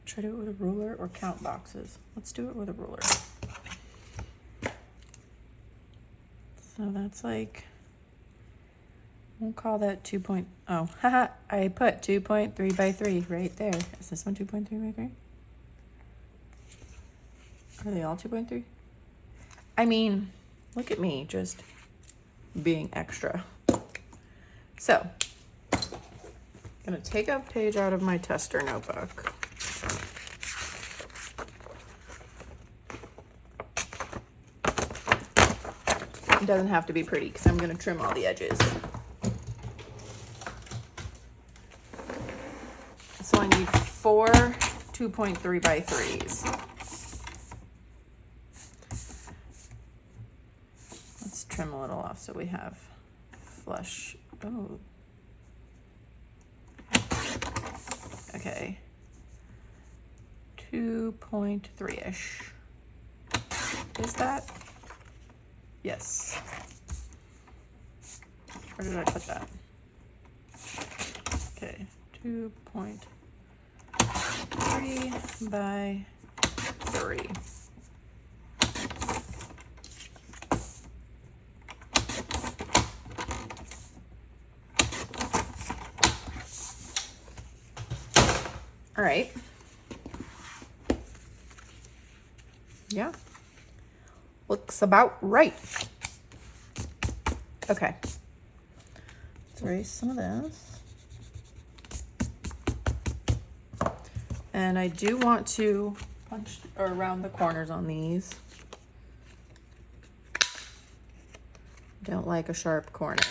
Should I do it with a ruler or count boxes? Let's do it with a ruler. So that's like, we'll call that 2. Oh, haha, I put 2.3 by 3 right there. Is this one 2.3 by 3? Are they all 2.3? I mean, look at me just being extra. So, I'm gonna take a page out of my tester notebook. It doesn't have to be pretty because I'm gonna trim all the edges. So I need 4 2.3 by 3s. Let's trim a little off so we have flush. Oh. Okay. 2.3-ish. Is that? Yes. Where did I put that? Okay, 2.3 by 3. All right. Yeah. Looks about right. Okay. Let's erase some of this. And I do want to punch or round the corners on these. Don't like a sharp corner.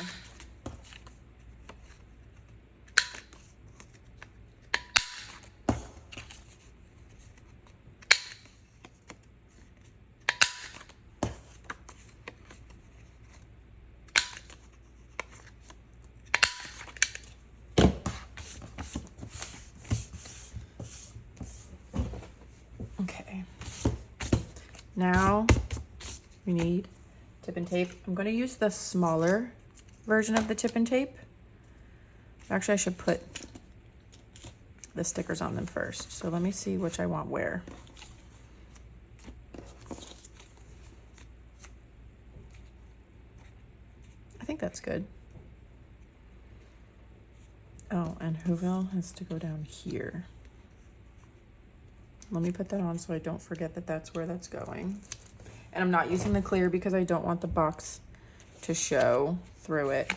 Okay. Now we need tip and tape. I'm going to use the smaller version of the tip and tape. Actually, I should put the stickers on them first. So let me see which I want where. I think that's good. Oh, and Whoville has to go down here. Let me put that on so I don't forget that that's where that's going. And I'm not using the clear because I don't want the box to show through it.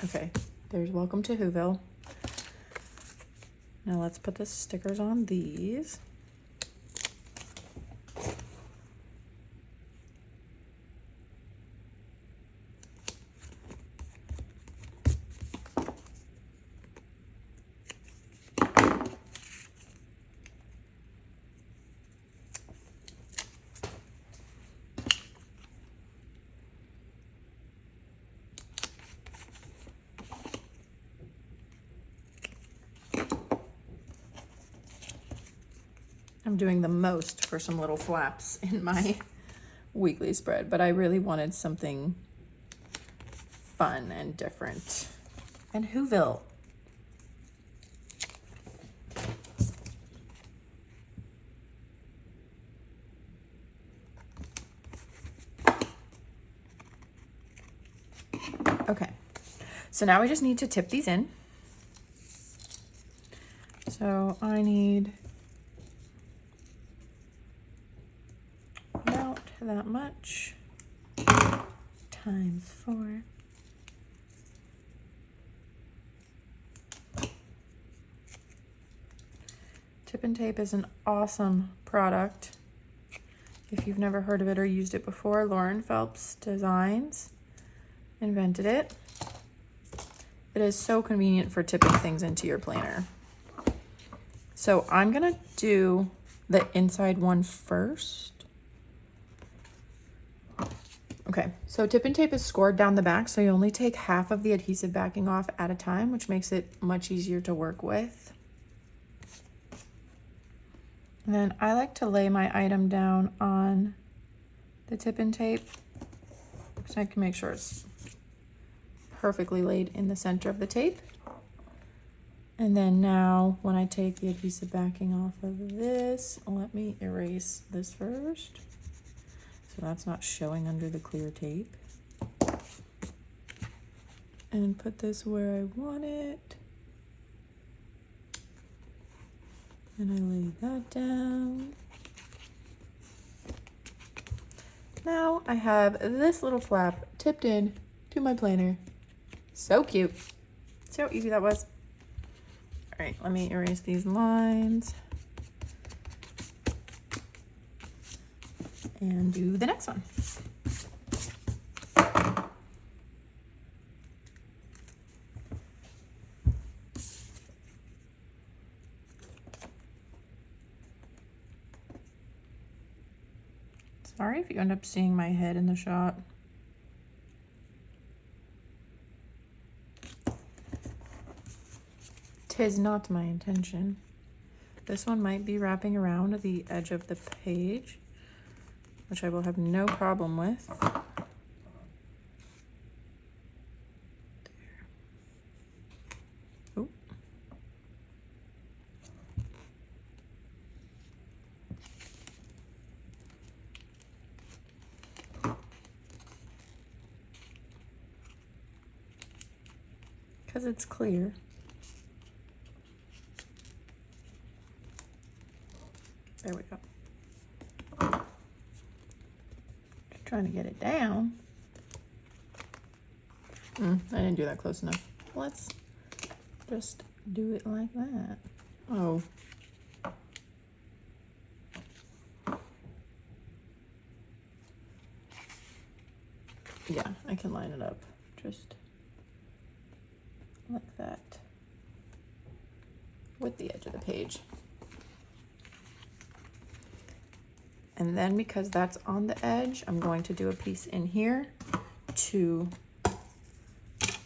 Okay, there's Welcome to Whoville. Now let's put the stickers on these. I'm doing the most for some little flaps in my weekly spread, but I really wanted something fun and different. And Whoville. Okay, so now we just need to tip these in. So I need about that much times 4. Tip and tape is an awesome product. If you've never heard of it or used it before, Lauren Phelps Designs invented it. It is so convenient for tipping things into your planner. So I'm gonna do the inside one first. Okay, so tip and tape is scored down the back, so you only take half of the adhesive backing off at a time, which makes it much easier to work with. And then I like to lay my item down on the tip and tape so I can make sure it's perfectly laid in the center of the tape. And then now when I take the adhesive backing off of this, let me erase this first. So that's not showing under the clear tape. And put this where I want it. And I lay that down. Now I have this little flap tipped in to my planner. So cute. See how easy that was? All right, let me erase these lines. And do the next one. Sorry if you end up seeing my head in the shot. Tis not my intention. This one might be wrapping around the edge of the page, which I will have no problem with. There. Ooh. Because it's clear. There we go. Just trying to get it down. I didn't do that close enough. Let's just do it like that. Oh. Yeah, I can line it up just like that with the edge of the page. And then because that's on the edge, I'm going to do a piece in here to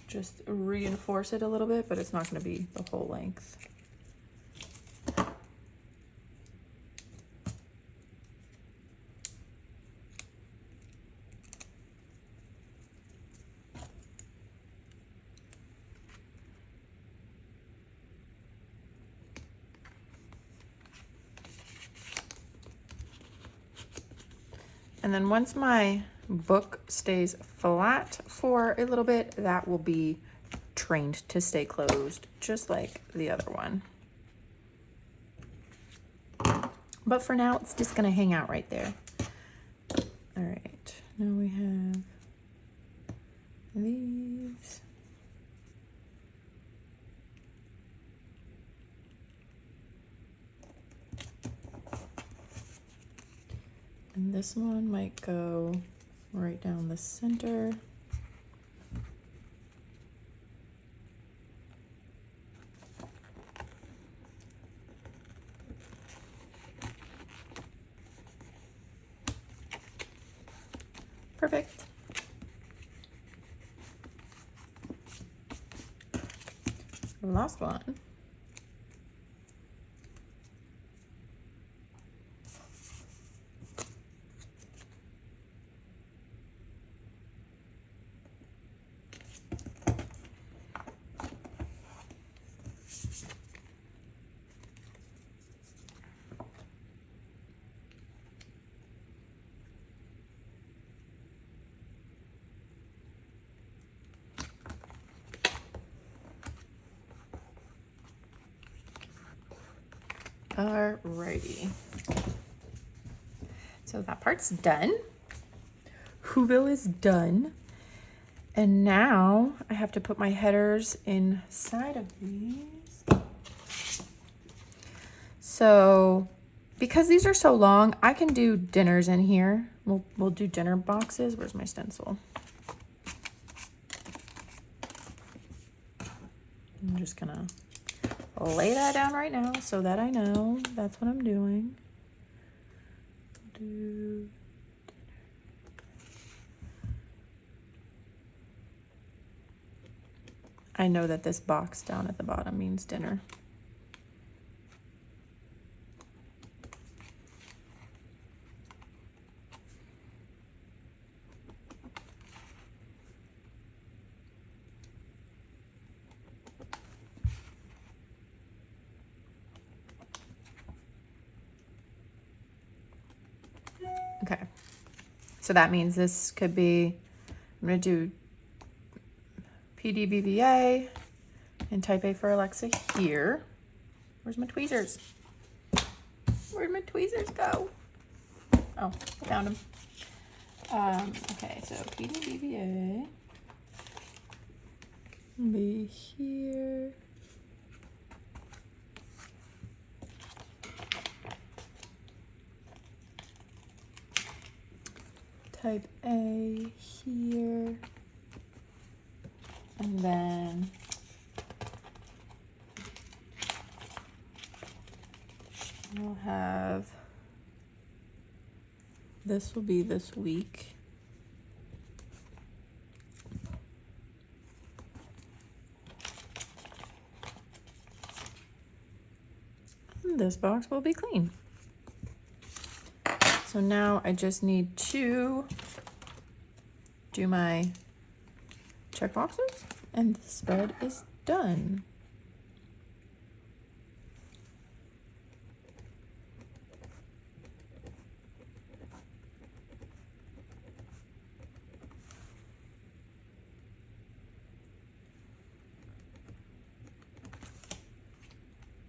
just reinforce it a little bit, but it's not going to be the whole length. And then once my book stays flat for a little bit, that will be trained to stay closed, just like the other one. But for now, it's just gonna hang out right there. All right, now we have these. And this one might go right down the center. Perfect. Last one. Alrighty. So that part's done. Whoville is done. And now I have to put my headers inside of these. So because these are so long, I can do dinners in here. We'll do dinner boxes. Where's my stencil? I'm just gonna lay that down right now so that I know that's what I'm doing. I know that this box down at the bottom means dinner. Okay, so that means this could be, I'm gonna do PDBBA and type A for Alexa here. Where's my tweezers? Where'd my tweezers go? Oh, I found them. Okay, so PDBBA will be here. Type A here. And then we'll have, this will be this week. And this box will be clean. So now I just need to do my check boxes and the spread is done.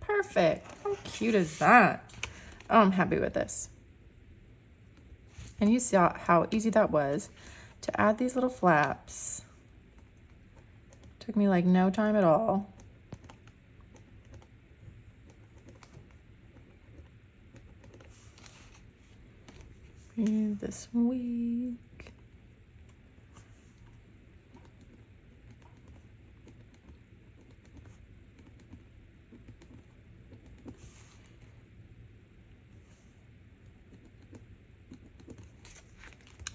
Perfect. How cute is that? Oh, I'm happy with this. And you saw how easy that was to add these little flaps. Took me like no time at all. And this week.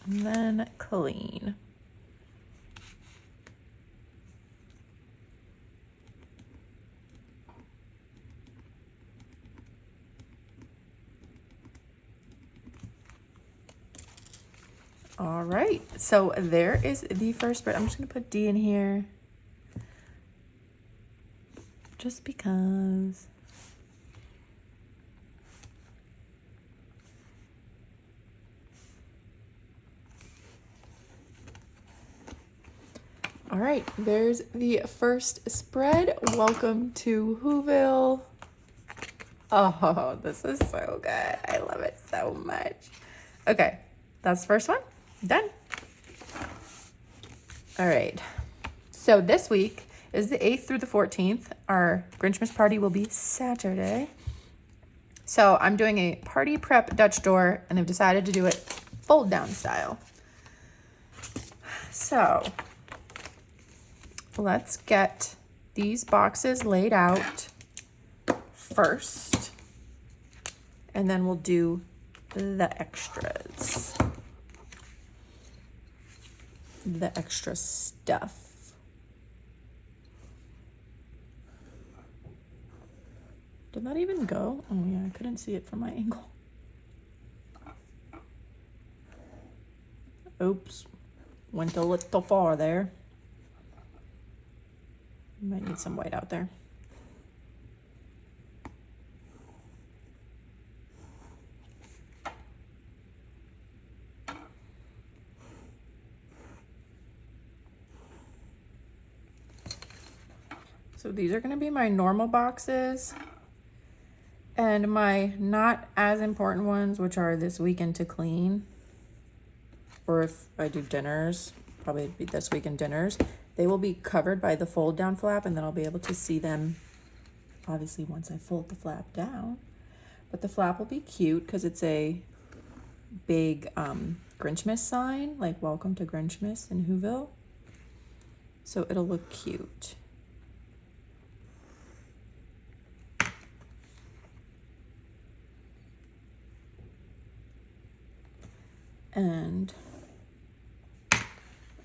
And then clean. All right, so there is the first spread. I'm just gonna put D in here just because. All right, there's the first spread. Welcome to Whoville. Oh, this is so good. I love it so much. Okay, that's the first one. Done. All right, so this week is the 8th through the 14th. Our Grinchmas party will be Saturday. So I'm doing a party prep Dutch door, and I've decided to do it fold down style. So let's get these boxes laid out first, and then we'll do the extras, the extra stuff. Did that even go? Oh yeah, I couldn't see it from my angle. Oops, went a little far there. Might need some white out there. So these are going to be my normal boxes and my not as important ones, which are this weekend to clean. Or if I do dinners, probably be this weekend dinners. They will be covered by the fold down flap, and then I'll be able to see them obviously once I fold the flap down. but the flap will be cute because it's a big Grinchmas sign, like welcome to Grinchmas in Whoville. So it'll look cute. And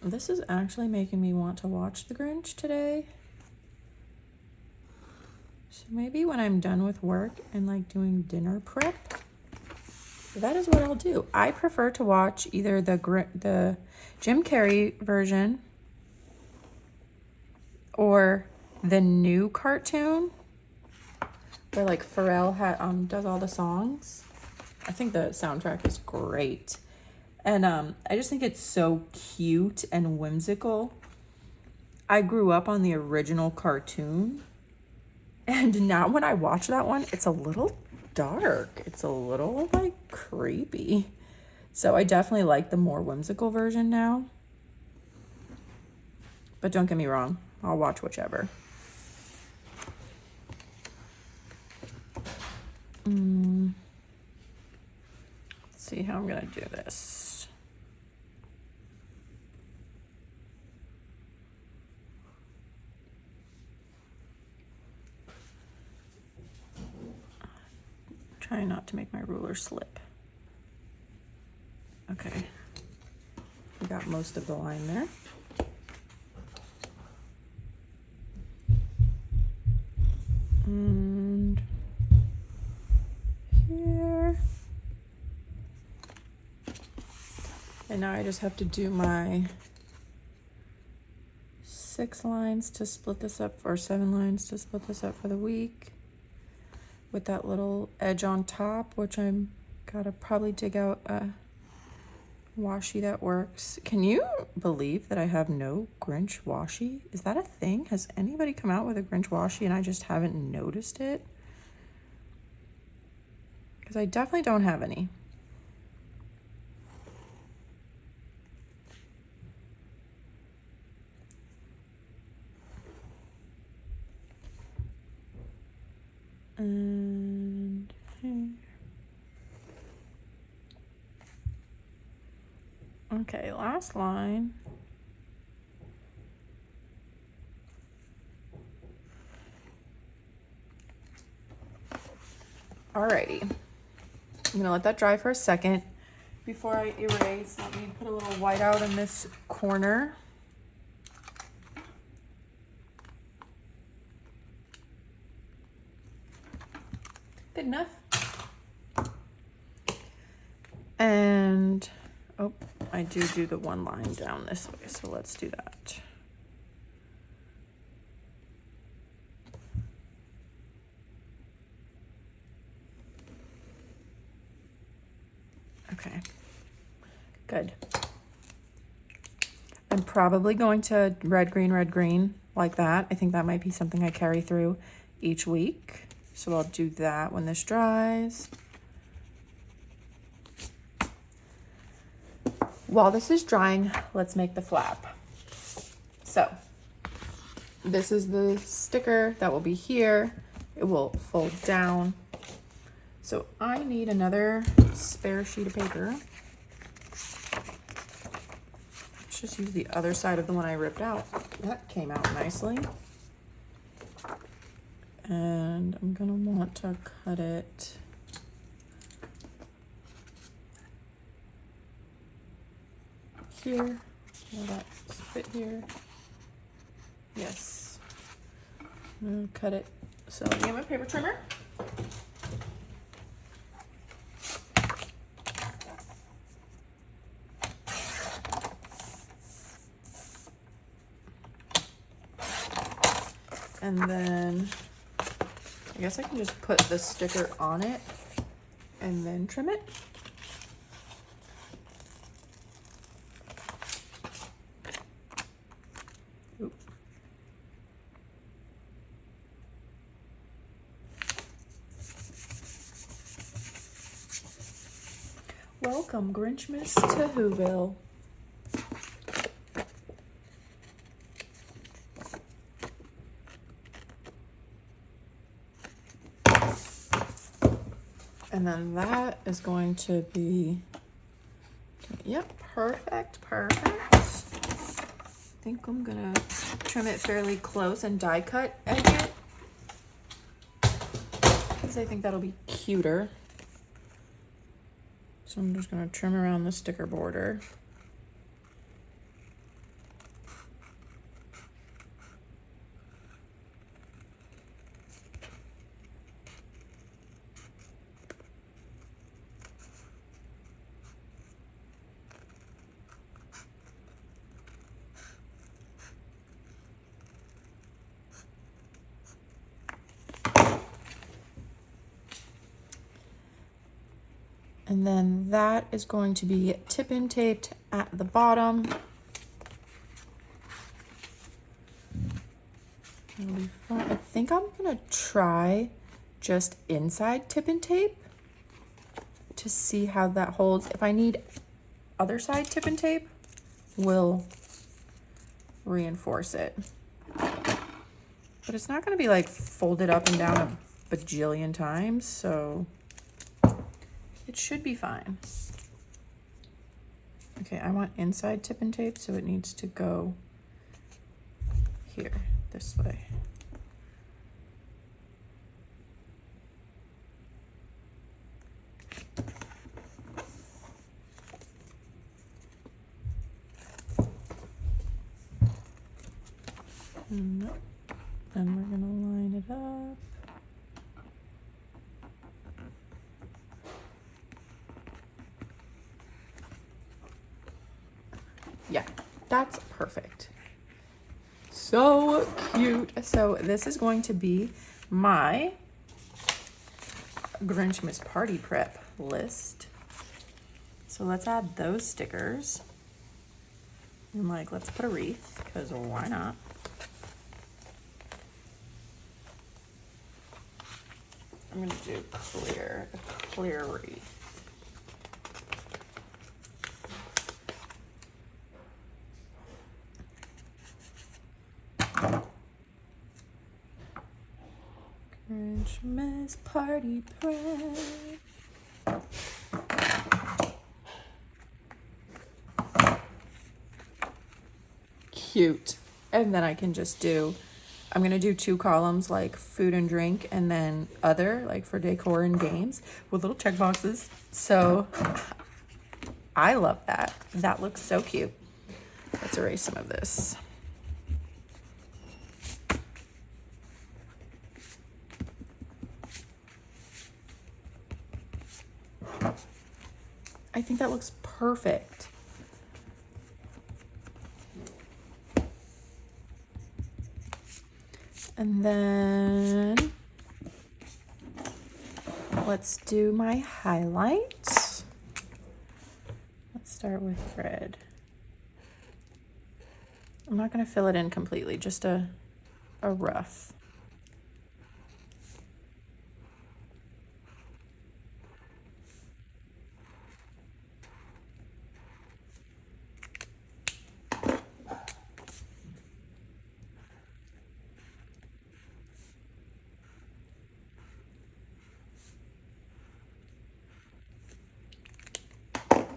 this is actually making me want to watch The Grinch today. So maybe when I'm done with work and like doing dinner prep, that is what I'll do. I prefer to watch either the Jim Carrey version or the new cartoon where like Pharrell does all the songs. I think the soundtrack is great. And I just think it's so cute and whimsical. I grew up on the original cartoon. And now when I watch that one, it's a little dark. It's a little like creepy. So I definitely like the more whimsical version now. But don't get me wrong, I'll watch whichever. Let's see how I'm gonna do this. Try not to make my ruler slip. Okay, we got most of the line there. And here. And now I just have to do my 6 lines to split this up, or 7 lines to split this up for the week, with that little edge on top, which I'm gotta probably dig out a washi that works. Can you believe that I have no Grinch washi? Is that a thing? Has anybody come out with a Grinch washi and I just haven't noticed it? Because I definitely don't have any. And here. Okay, last line. Alrighty. I'm gonna let that dry for a second. Before I erase, let me put a little white out in this corner. Good enough. And, oh, I do the one line down this way, so let's do that. Okay, good. I'm probably going to red, green like that. I think that might be something I carry through each week. So I'll do that when this dries. While this is drying, let's make the flap. So this is the sticker that will be here. It will fold down. So I need another spare sheet of paper. Let's just use the other side of the one I ripped out. That came out nicely. And I'm gonna want to cut it here. Will that fit here? Yes. I'm gonna cut it. So I get my paper trimmer. And then I guess I can just put the sticker on it and then trim it. Oop. Welcome, Grinchmas to Whoville. And then that is going to be, yep, perfect. I think I'm gonna trim it fairly close and die cut edge it, because I think that'll be cuter. So I'm just gonna trim around the sticker border. And then that is going to be tip-in taped at the bottom. It'll be fun. I think I'm gonna try just inside tip-in tape to see how that holds. If I need other side tip-in tape, we'll reinforce it. But it's not gonna be like folded up and down a bajillion times, so it should be fine. Okay, I want inside tip-in tape, so it needs to go here, this way. And we're gonna line it up. Yeah, that's perfect. So cute. So this is going to be my Grinchmas party prep list. So let's add those stickers. And like, let's put a wreath, because why not? I'm gonna do a clear wreath. Grinchmas party prep. Cute. And then I can just do, I'm gonna do 2 columns like food and drink, and then other like for decor and games with little check boxes. So I love that. That looks so cute. Let's erase some of this. I think that looks perfect. And then let's do my highlights. Let's start with red. I'm not going to fill it in completely, just a rough.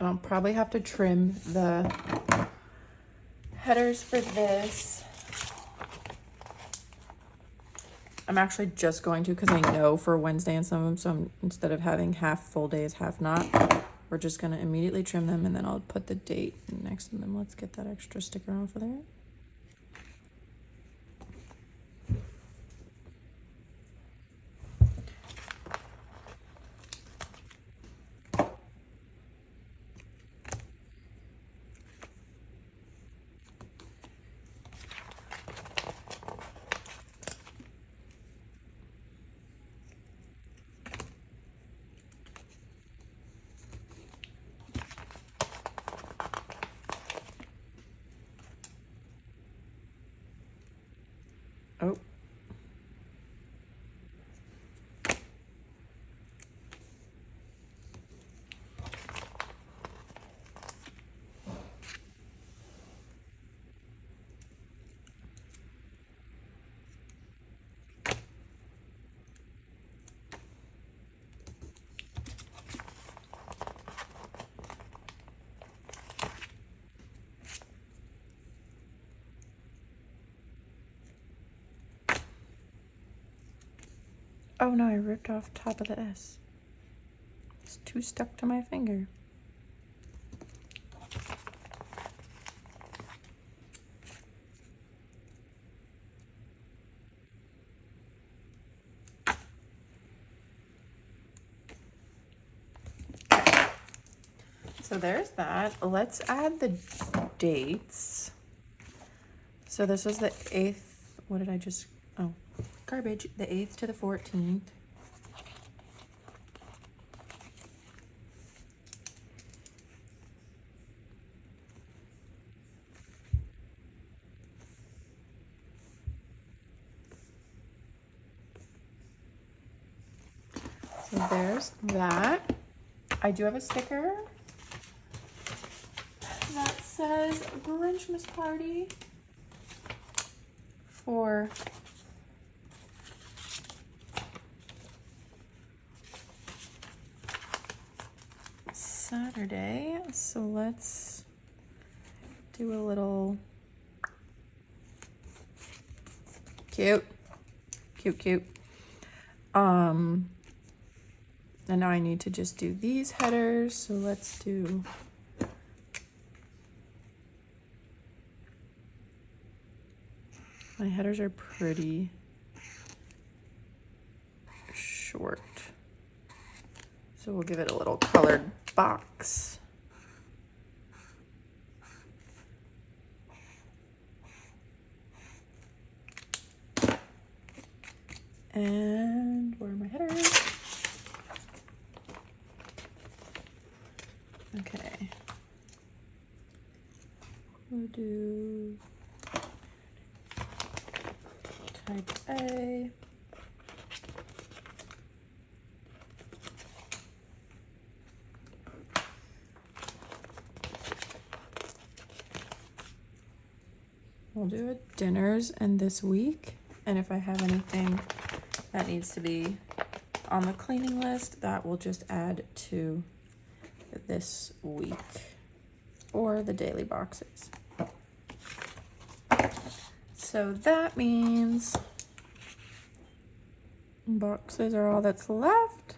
I'll probably have to trim the headers for this. I'm actually just going to, because I know for Wednesday and some of them, so instead of having half full days, half not, we're just going to immediately trim them, and then I'll put the date next to them. Let's get that extra sticker on for there. Oh no, I ripped off top of the S. It's too stuck to my finger. So there's that. Let's add the dates. So this was the 8th. What did I just, oh, garbage. The 8th to the 14th. So there's that. I do have a sticker that says Grinchmas Party for Saturday. So let's do a little cute. And now I need to just do these headers. So let's do my headers are pretty short. So we'll give it a little colored box. And where are my headers? Okay. We'll do type A. We'll do a dinners and this week. And if I have anything that needs to be on the cleaning list, that will just add to this week or the daily boxes. So that means boxes are all that's left.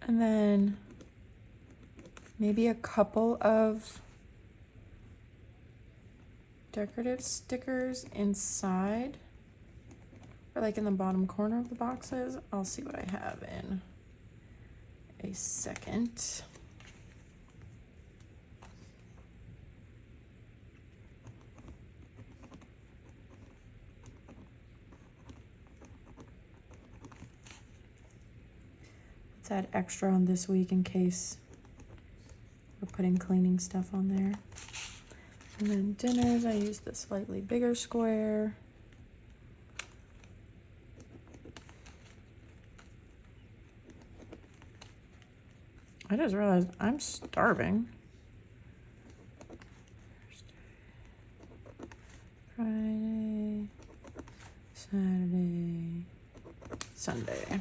And then maybe a couple of decorative stickers inside, or like in the bottom corner of the boxes. I'll see what I have in a second. Let's add extra on this week in case we're putting cleaning stuff on there. And then dinners, I used the slightly bigger square. I just realized I'm starving. Friday, Saturday, Sunday.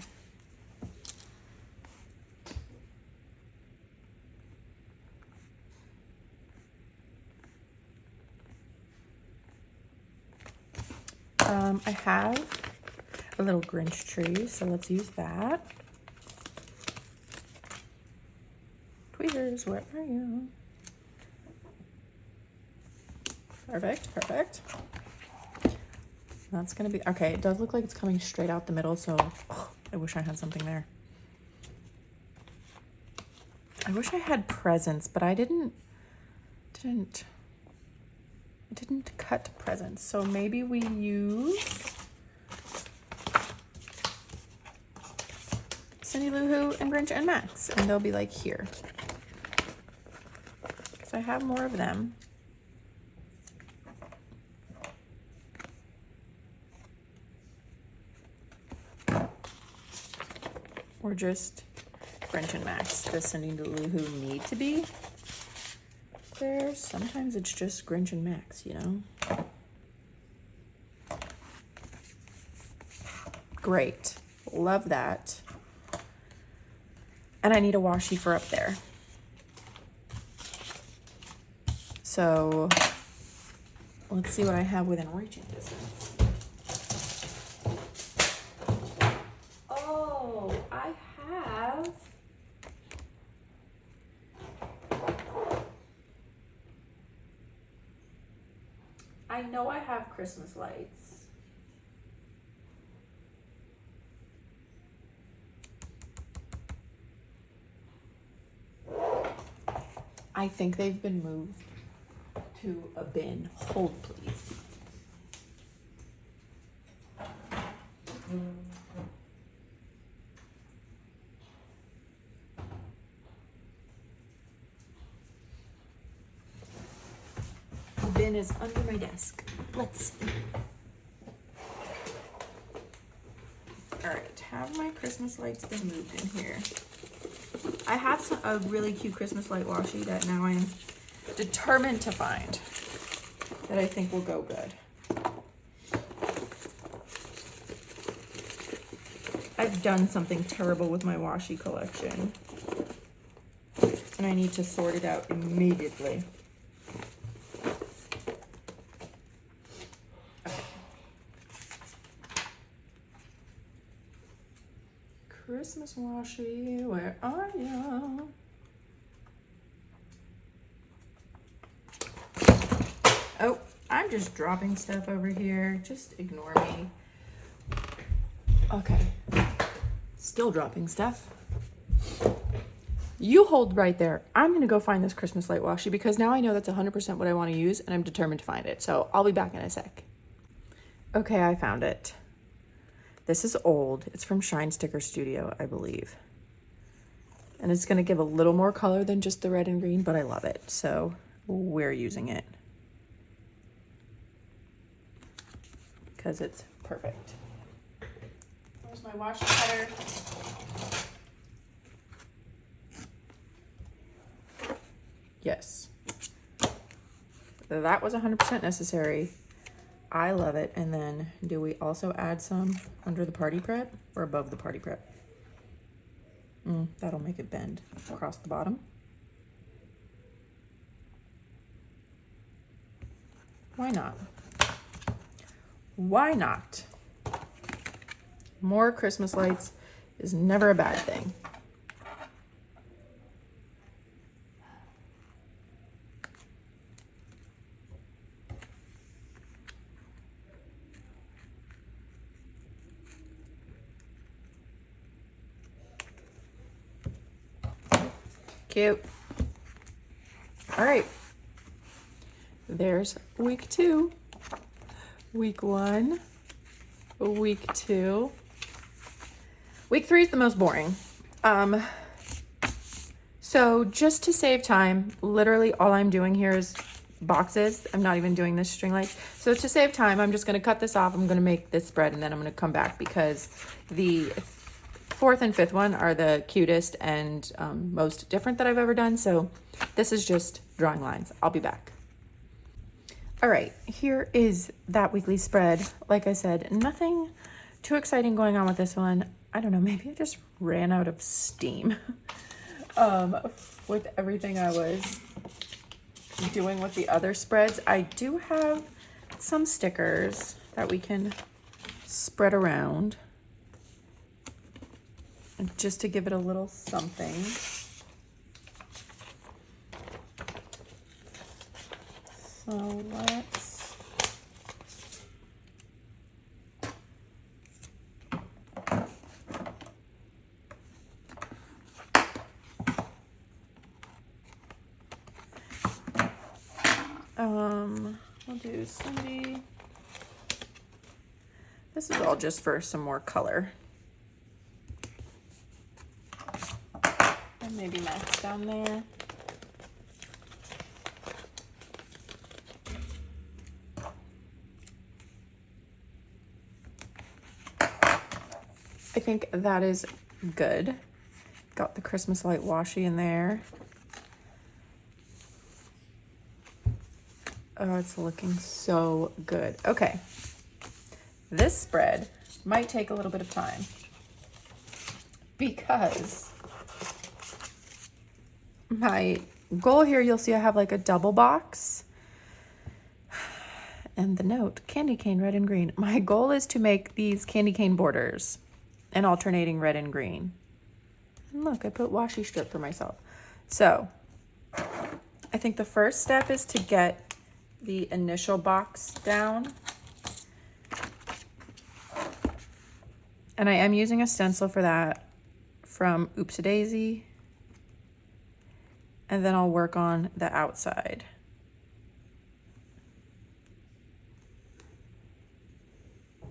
I have a little Grinch tree, so let's use that. Tweezers, where are you? Perfect, perfect. That's gonna be, okay, it does look like it's coming straight out the middle, so I wish I had something there. I wish I had presents, but I didn't cut presents, so maybe we use Cindy Lou Who and Grinch and Max, and they'll be like here. So I have more of them. Or just Grinch and Max. Does Cindy Lou Who need to be there? Sometimes it's just Grinch and Max, you know? Great. Love that. And I need a washi for up there. So let's see what I have within reaching distance. Oh, I have I know I have Christmas lights. I think they've been moved to a bin. Hold, please. The bin is under my desk. Let's see. All right, have my Christmas lights been moved in here? I have a really cute Christmas light washi that now I'm determined to find that I think will go good. I've done something terrible with my washi collection, and I need to sort it out immediately. Okay. Christmas washi, where are you? Oh, I'm just dropping stuff over here. Just ignore me. Okay. Still dropping stuff. You hold right there. I'm going to go find this Christmas light washi because now I know that's 100% what I want to use and I'm determined to find it. So I'll be back in a sec. Okay, I found it. This is old. It's from Shine Sticker Studio, I believe. And it's going to give a little more color than just the red and green, but I love it. So we're using it because it's perfect. Where's my washi cutter? Yes. That was 100% necessary. I love it. And then do we also add some under the party prep or above the party prep? That'll make it bend across the bottom. Why not? Why not? More Christmas lights is never a bad thing. Cute. All right. There's week 2. Week 1. Week 2. Week 3 is the most boring. So just to save time, literally all I'm doing here is boxes. I'm not even doing this string lights. So to save time, I'm just going to cut this off. I'm going to make this spread and then I'm going to come back because the 4th and 5th one are the cutest and most different that I've ever done. So this is just drawing lines. I'll be back. All right, here is that weekly spread. Like I said, nothing too exciting going on with this one. I don't know, maybe I just ran out of steam with everything I was doing with the other spreads. I do have some stickers that we can spread around just to give it a little something. So let's we'll do Cindy. This is all just for some more color. And maybe Max down there. I think that is good. Got the Christmas light washi in there. Oh, it's looking so good. Okay. This spread might take a little bit of time because my goal here, you'll see I have like a double box And the note, candy cane, red and green. My goal is to make these candy cane borders and alternating red and green. And look, I put washi strip for myself. So I think the first step is to get the initial box down. And I am using a stencil for that from Oops-A-Daisy. And then I'll work on the outside.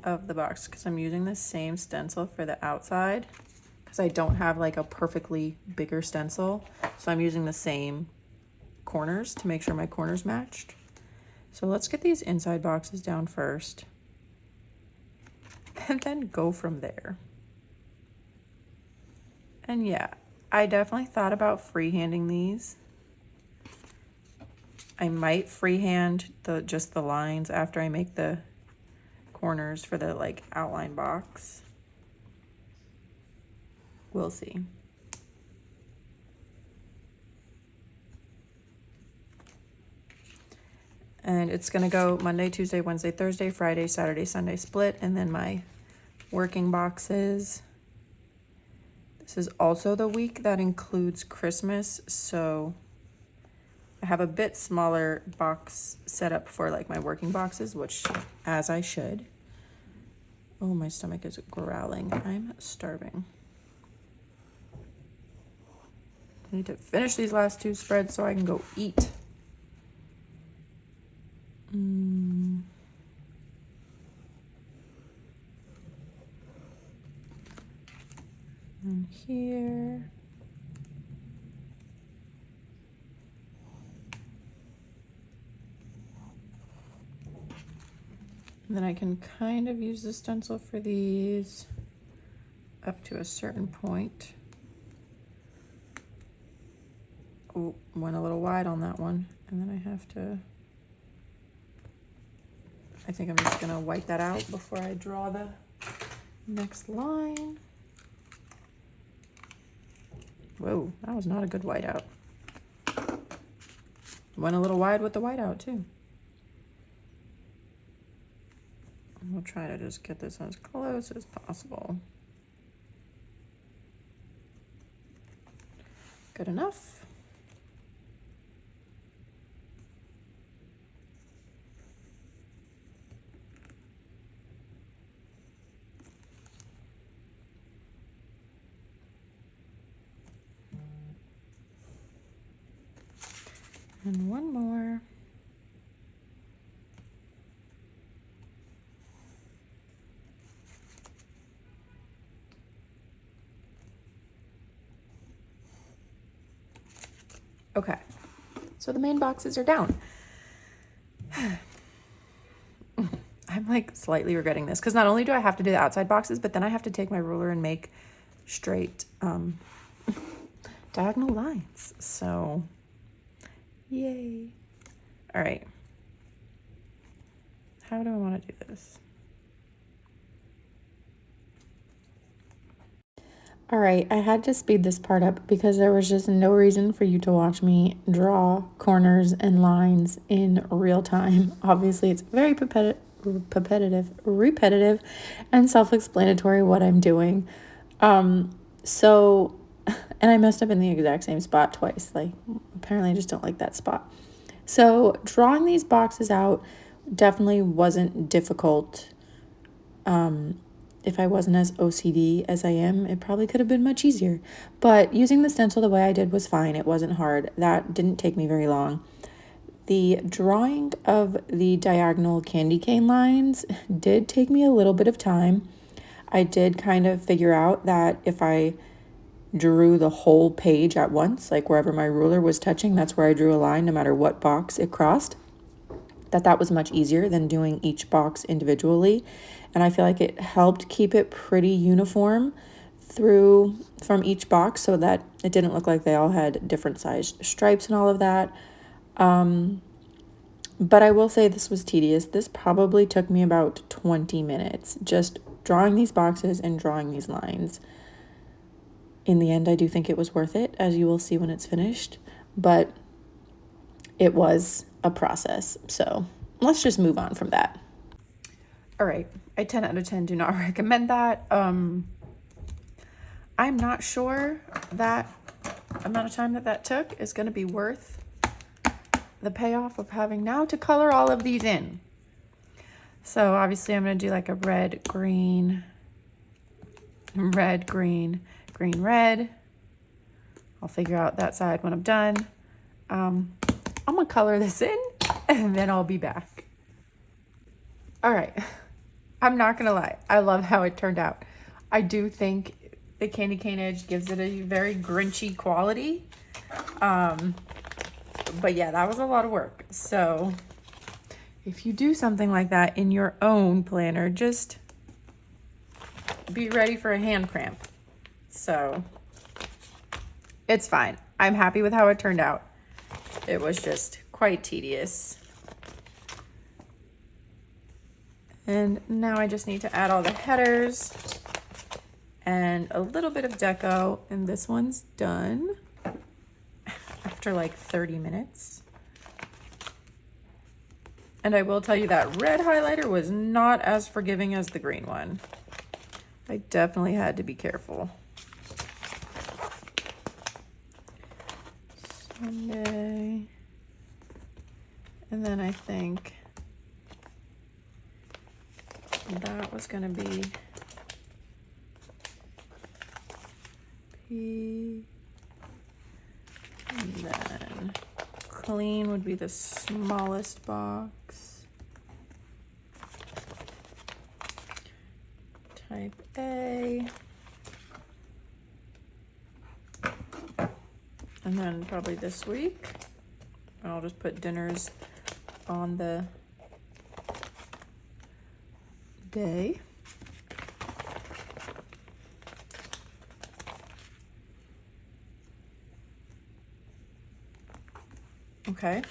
Of the box because I'm using the same stencil for the outside because I don't have like a perfectly bigger stencil, so I'm using the same corners to make sure my corners matched. So let's get these inside boxes down first and then go from there. And yeah, I definitely thought about freehanding these. I might freehand just the lines after I make the corners for the like outline box. We'll see. And it's gonna go Monday, Tuesday, Wednesday, Thursday, Friday, Saturday, Sunday split, and then my working boxes. This is also the week that includes Christmas, so I have a bit smaller box set up for like my working boxes, which as I should. Oh, my stomach is growling. I'm starving. I need to finish these last two spreads so I can go eat. And here. And then I can kind of use the stencil for these up to a certain point. Oh, went a little wide on that one. And then I have to, I think I'm just gonna wipe that out before I draw the next line. Whoa, that was not a good whiteout. Went a little wide with the whiteout too. We'll try to just get this as close as possible. Good enough. And one more. Okay, so the main boxes are down. I'm like slightly regretting this because not only do I have to do the outside boxes, but then I have to take my ruler and make straight diagonal lines. So, yay. All right. How do I want to do this? All right, I had to speed this part up because there was just no reason for you to watch me draw corners and lines in real time. Obviously, it's very repetitive, and self-explanatory what I'm doing. So, and I messed up in the exact same spot twice. Like, apparently I just don't like that spot. So drawing these boxes out definitely wasn't difficult. If I wasn't as OCD as I am, it probably could have been much easier. But using the stencil the way I did was fine. It wasn't hard. That didn't take me very long. The drawing of the diagonal candy cane lines did take me a little bit of time. I did kind of figure out that if I drew the whole page at once, like wherever my ruler was touching, that's where I drew a line no matter what box it crossed, that was much easier than doing each box individually. And I feel like it helped keep it pretty uniform from each box so that it didn't look like they all had different sized stripes and all of that. But I will say this was tedious. This probably took me about 20 minutes, just drawing these boxes and drawing these lines. In the end, I do think it was worth it, as you will see when it's finished, but it was a process. So let's just move on from that. All right, I 10 out of 10 do not recommend that. I'm not sure that amount of time that took is going to be worth the payoff of having now to color all of these in. So obviously I'm going to do like a red, green, red, green, green, red. I'll figure out that side when I'm done. I'm going to color this in and then I'll be back. All right. I'm not going to lie. I love how it turned out. I do think the candy cane edge gives it a very Grinchy quality. But yeah, that was a lot of work. So if you do something like that in your own planner, just be ready for a hand cramp. So it's fine. I'm happy with how it turned out. It was just quite tedious. And now I just need to add all the headers and a little bit of deco, and this one's done after like 30 minutes. And I will tell you that red highlighter was not as forgiving as the green one. I definitely had to be careful. Sunday. And then I think that was gonna be P, and then clean would be the smallest box. Type A. And then probably this week, I'll just put dinners on the day. Okay.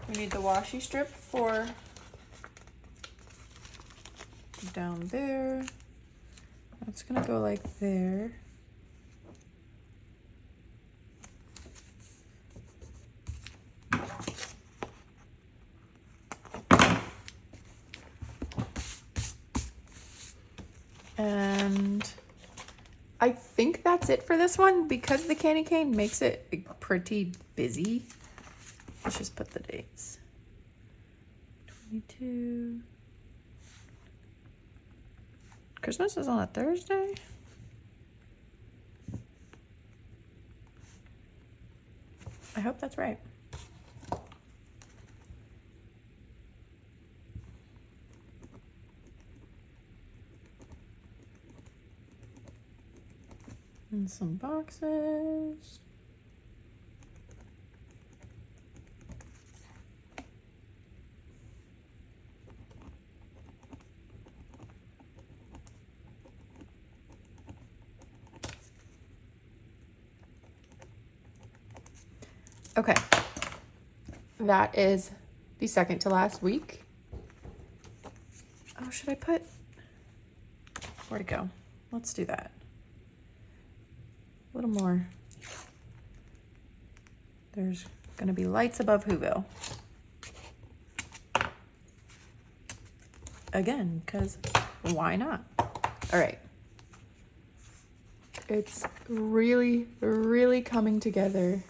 We need the washi strip for down there. That's gonna go like there. And I think that's it for this one because the candy cane makes it pretty busy. Let's just put the dates. 22. Christmas is on a Thursday? I hope that's right. And some boxes. Okay, that is the second to last week. Oh, should I put, where'd it go? Let's do that. A little more. There's gonna be lights above Whoville. Again, because why not? All right. It's really, really coming together.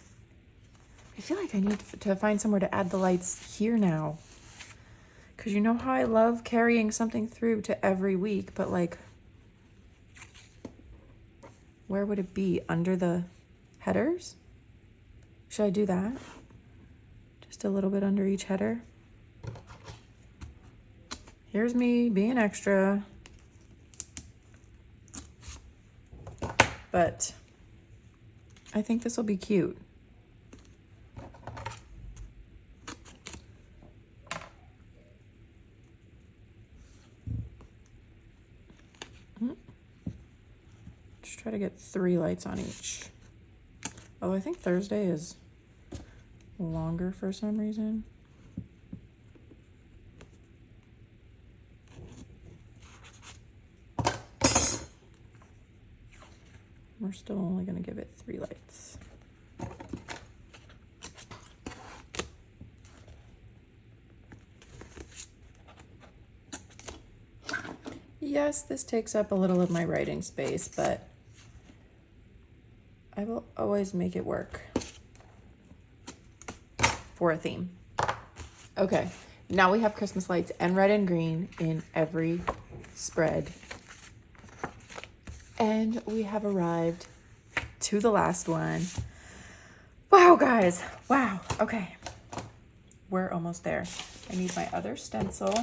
I feel like I need to find somewhere to add the lights here now. Because you know how I love carrying something through to every week, but like, where would it be? Under the headers? Should I do that? Just a little bit under each header. Here's me being extra. But I think this will be cute. Just try to get 3 lights on each. Oh, I think Thursday is longer for some reason. We're still only going to give it 3 lights. yes, this takes up a little of my writing space, but I will always make it work for a theme. Okay, now we have Christmas lights and red and green in every spread. And we have arrived to the last one. Wow, guys. Wow. Okay. We're almost there. I need my other stencil.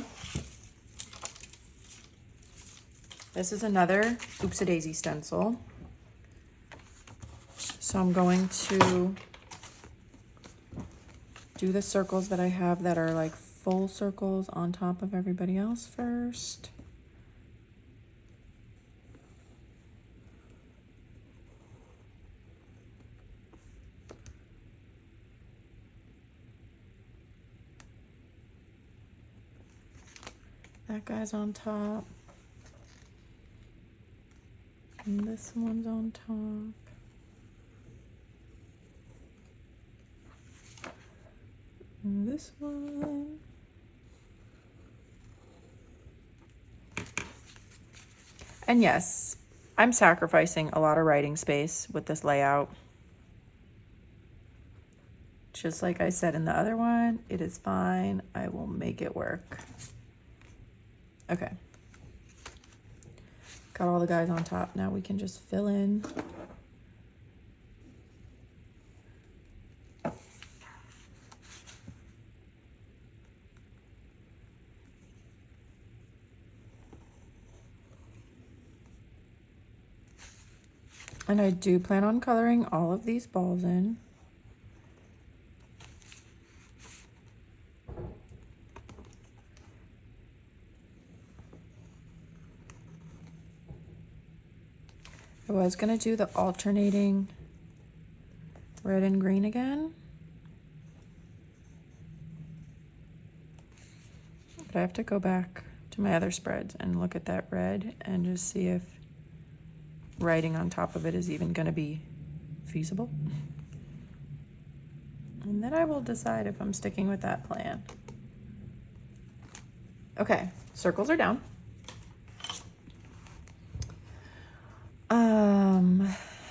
This is another Oops-a-Daisy stencil. So I'm going to do the circles that I have that are like full circles on top of everybody else first. That guy's on top. And this one's on top. And this one. And yes, I'm sacrificing a lot of writing space with this layout. Just like I said in the other one, it is fine. I will make it work. Okay. Got all the guys on top. Now we can just fill in. And I do plan on coloring all of these balls in. I was gonna do the alternating red and green again, but I have to go back to my other spreads and look at that red and just see if writing on top of it is even gonna be feasible. And then I will decide if I'm sticking with that plan. Okay, circles are down.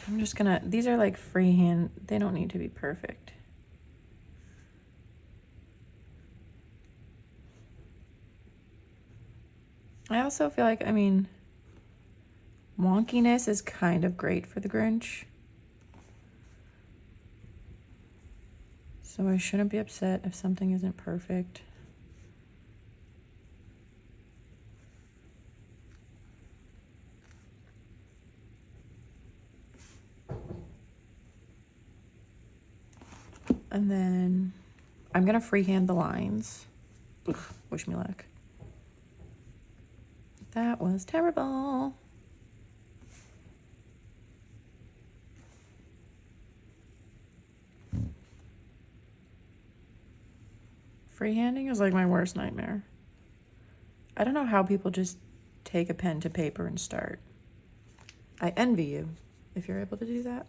I'm just gonna, these are like freehand, they don't need to be perfect. I also feel like, I mean, wonkiness is kind of great for the Grinch. So I shouldn't be upset if something isn't perfect. And then I'm gonna freehand the lines. Ugh, wish me luck. That was terrible. Freehanding is like my worst nightmare. I don't know how people just take a pen to paper and start. I envy you if you're able to do that.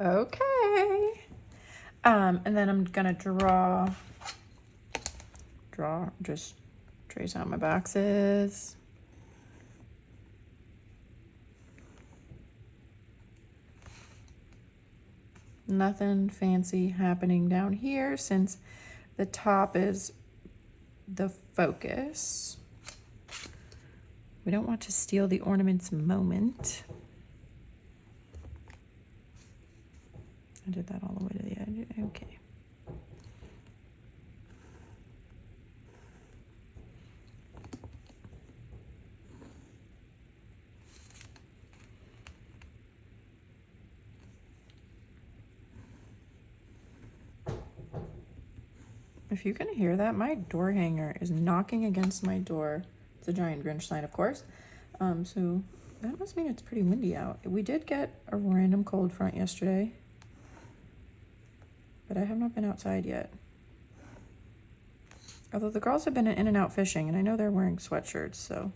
Okay. And then I'm gonna just trace out my boxes. Nothing fancy happening down here since the top is the focus. We don't want to steal the ornament's moment. I did that all the way to the edge. Okay. If you can hear that, my door hanger is knocking against my door. It's a giant Grinch sign, of course. So that must mean it's pretty windy out. We did get a random cold front yesterday, but I have not been outside yet. Although the girls have been in and out fishing, and I know they're wearing sweatshirts, so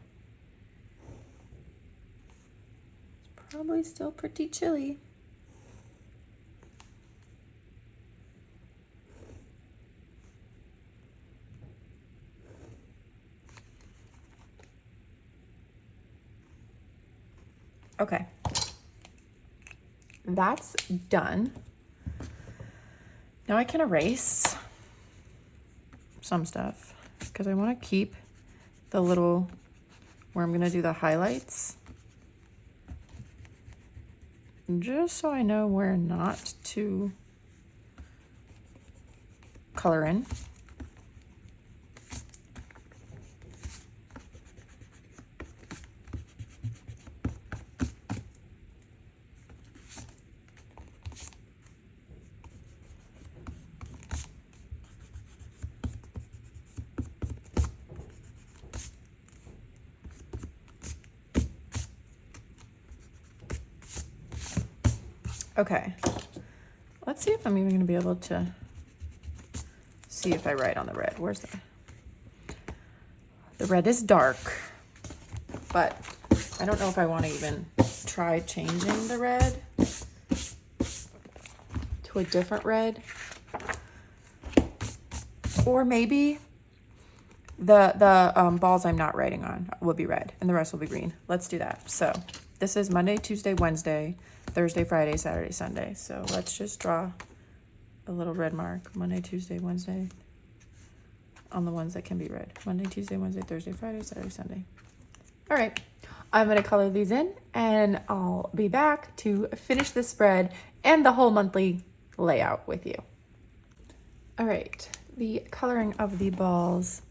it's probably still pretty chilly. Okay, that's done. Now I can erase some stuff because I want to keep the little where I'm going to do the highlights, just so I know where not to color in. Okay, let's see if I'm even gonna be able to see if I write on the red. Where's the red is dark, but I don't know if I want to even try changing the red to a different red. Or maybe the balls I'm not writing on will be red and the rest will be green. Let's do that. So this is Monday, Tuesday, Wednesday, Thursday, Friday, Saturday, Sunday. So let's just draw a little red mark. Monday, Tuesday, Wednesday on the ones that can be red. Monday, Tuesday, Wednesday, Thursday, Friday, Saturday, Sunday. All right, I'm gonna color these in and I'll be back to finish the spread and the whole monthly layout with you. All right, the coloring of the balls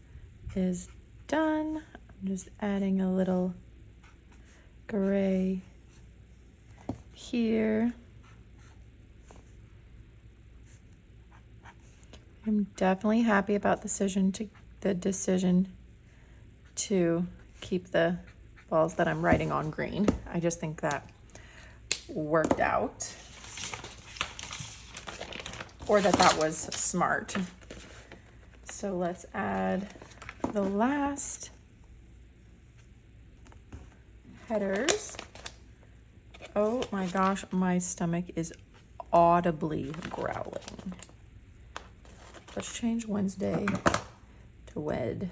is done. I'm just adding a little gray here. I'm definitely happy about the decision to keep the balls that I'm writing on green. I just think that worked out, or that was smart. So let's add the last headers. Oh my gosh, my stomach is audibly growling. Let's change Wednesday to wed.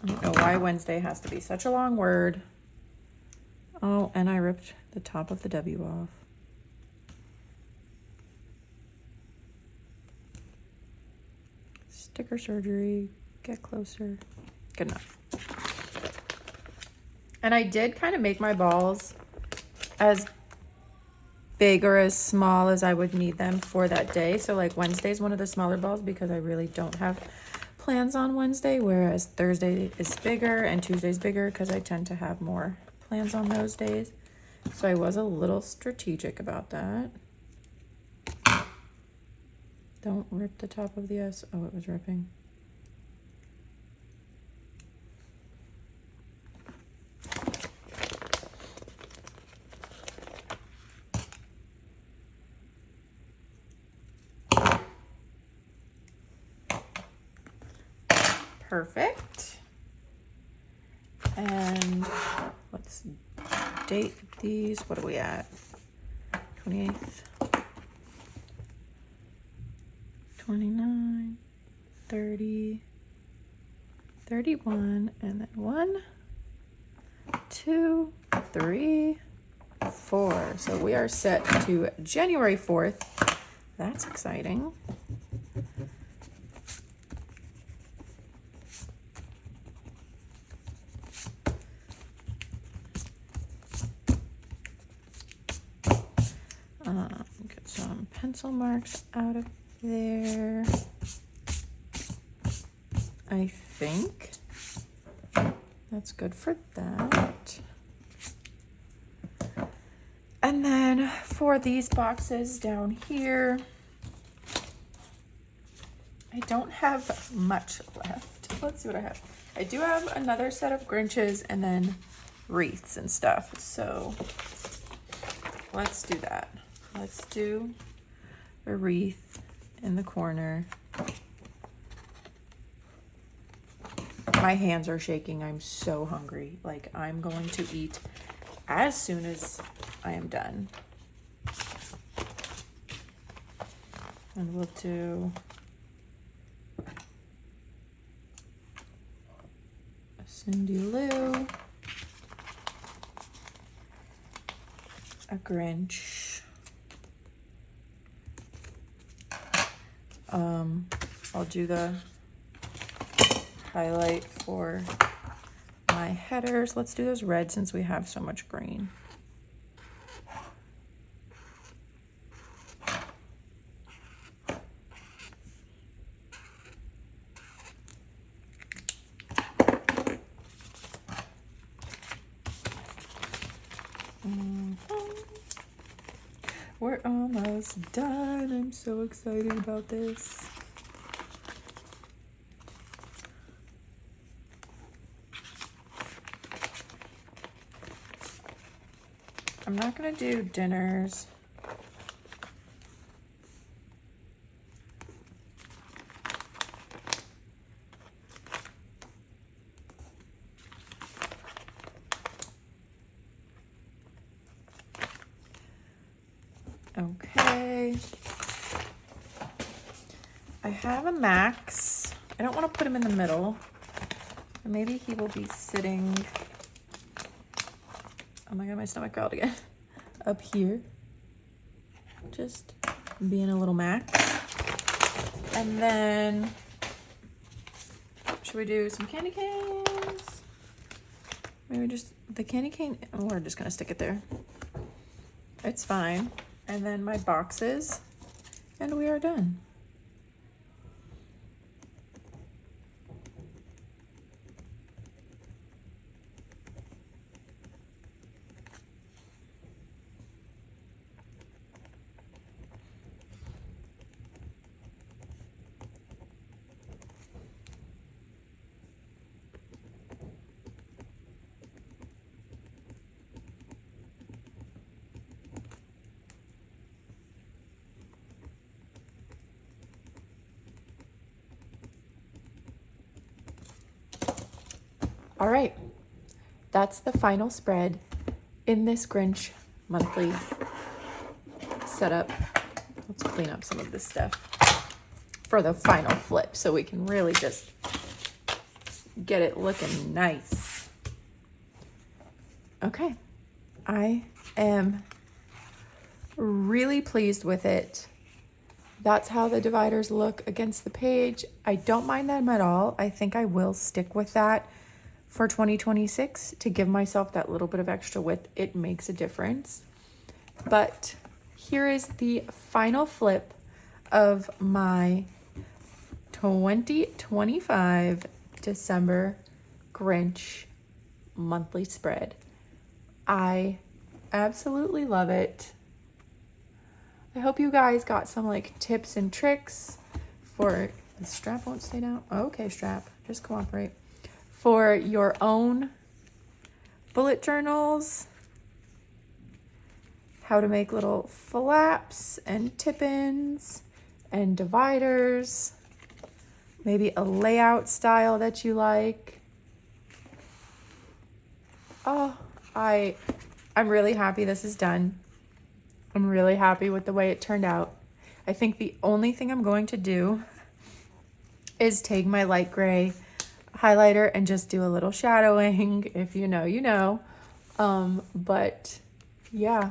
I don't know why Wednesday has to be such a long word. Oh, and I ripped the top of the W off. Sticker surgery, get closer. Good enough. And I did kind of make my balls as big or as small as I would need them for that day. So like Wednesday's one of the smaller balls because I really don't have plans on Wednesday, whereas Thursday is bigger and Tuesday's bigger because I tend to have more plans on those days. So I was a little strategic about that. Don't rip the top of the S. Oh, it was ripping. Perfect. And let's date these. What are we at? 28th. 29, 30, 31, and then 1, 2, 3, 4. So we are set to January 4th. That's exciting. Get some pencil marks out of there. I think that's good for that. And then for these boxes down here, I don't have much left. Let's see what I have. I do have another set of Grinches and then wreaths and stuff. So let's do that. Let's do a wreath in the corner. My hands are shaking. I'm so hungry. Like, I'm going to eat as soon as I am done. And we'll do a Cindy Lou, a Grinch, I'll do the highlight for my headers. Let's do those red since we have so much green. We're almost done. I'm so excited about this. I'm not gonna do dinners. Okay. I have a Max. I don't want to put him in the middle. Maybe he will be sitting, oh my God, my stomach growled again, up here. Just being a little Max. And then, should we do some candy canes? Maybe just the candy cane, oh, we're just gonna stick it there. It's fine. And then my boxes, and we are done. All right, that's the final spread in this Grinch monthly setup. Let's clean up some of this stuff for the final flip so we can really just get it looking nice. Okay, I am really pleased with it. That's how the dividers look against the page. I don't mind them at all. I think I will stick with that for 2026 to give myself that little bit of extra width. It makes a difference. But here is the final flip of my 2025 December Grinch monthly spread. I absolutely love it. I hope you guys got some like tips and tricks for the strap won't stay down. Okay, strap, just cooperate. For your own bullet journals, how to make little flaps and tip-ins and dividers, maybe a layout style that you like. Oh, I'm really happy this is done. I'm really happy with the way it turned out. I think the only thing I'm going to do is take my light gray highlighter and just do a little shadowing. If you know, you know. But yeah,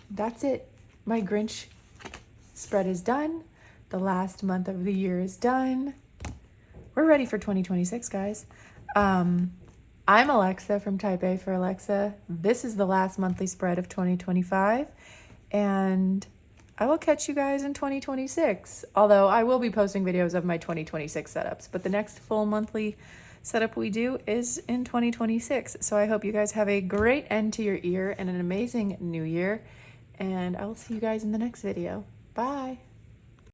that's it. My Grinch spread is done. The last month of the year is done. We're ready for 2026, guys. I'm Alexa from Type A for Alexa. This is the last monthly spread of 2025, and I will catch you guys in 2026. Although I will be posting videos of my 2026 setups, but the next full monthly setup we do is in 2026. So I hope you guys have a great end to your year and an amazing new year, and I will see you guys in the next video. Bye.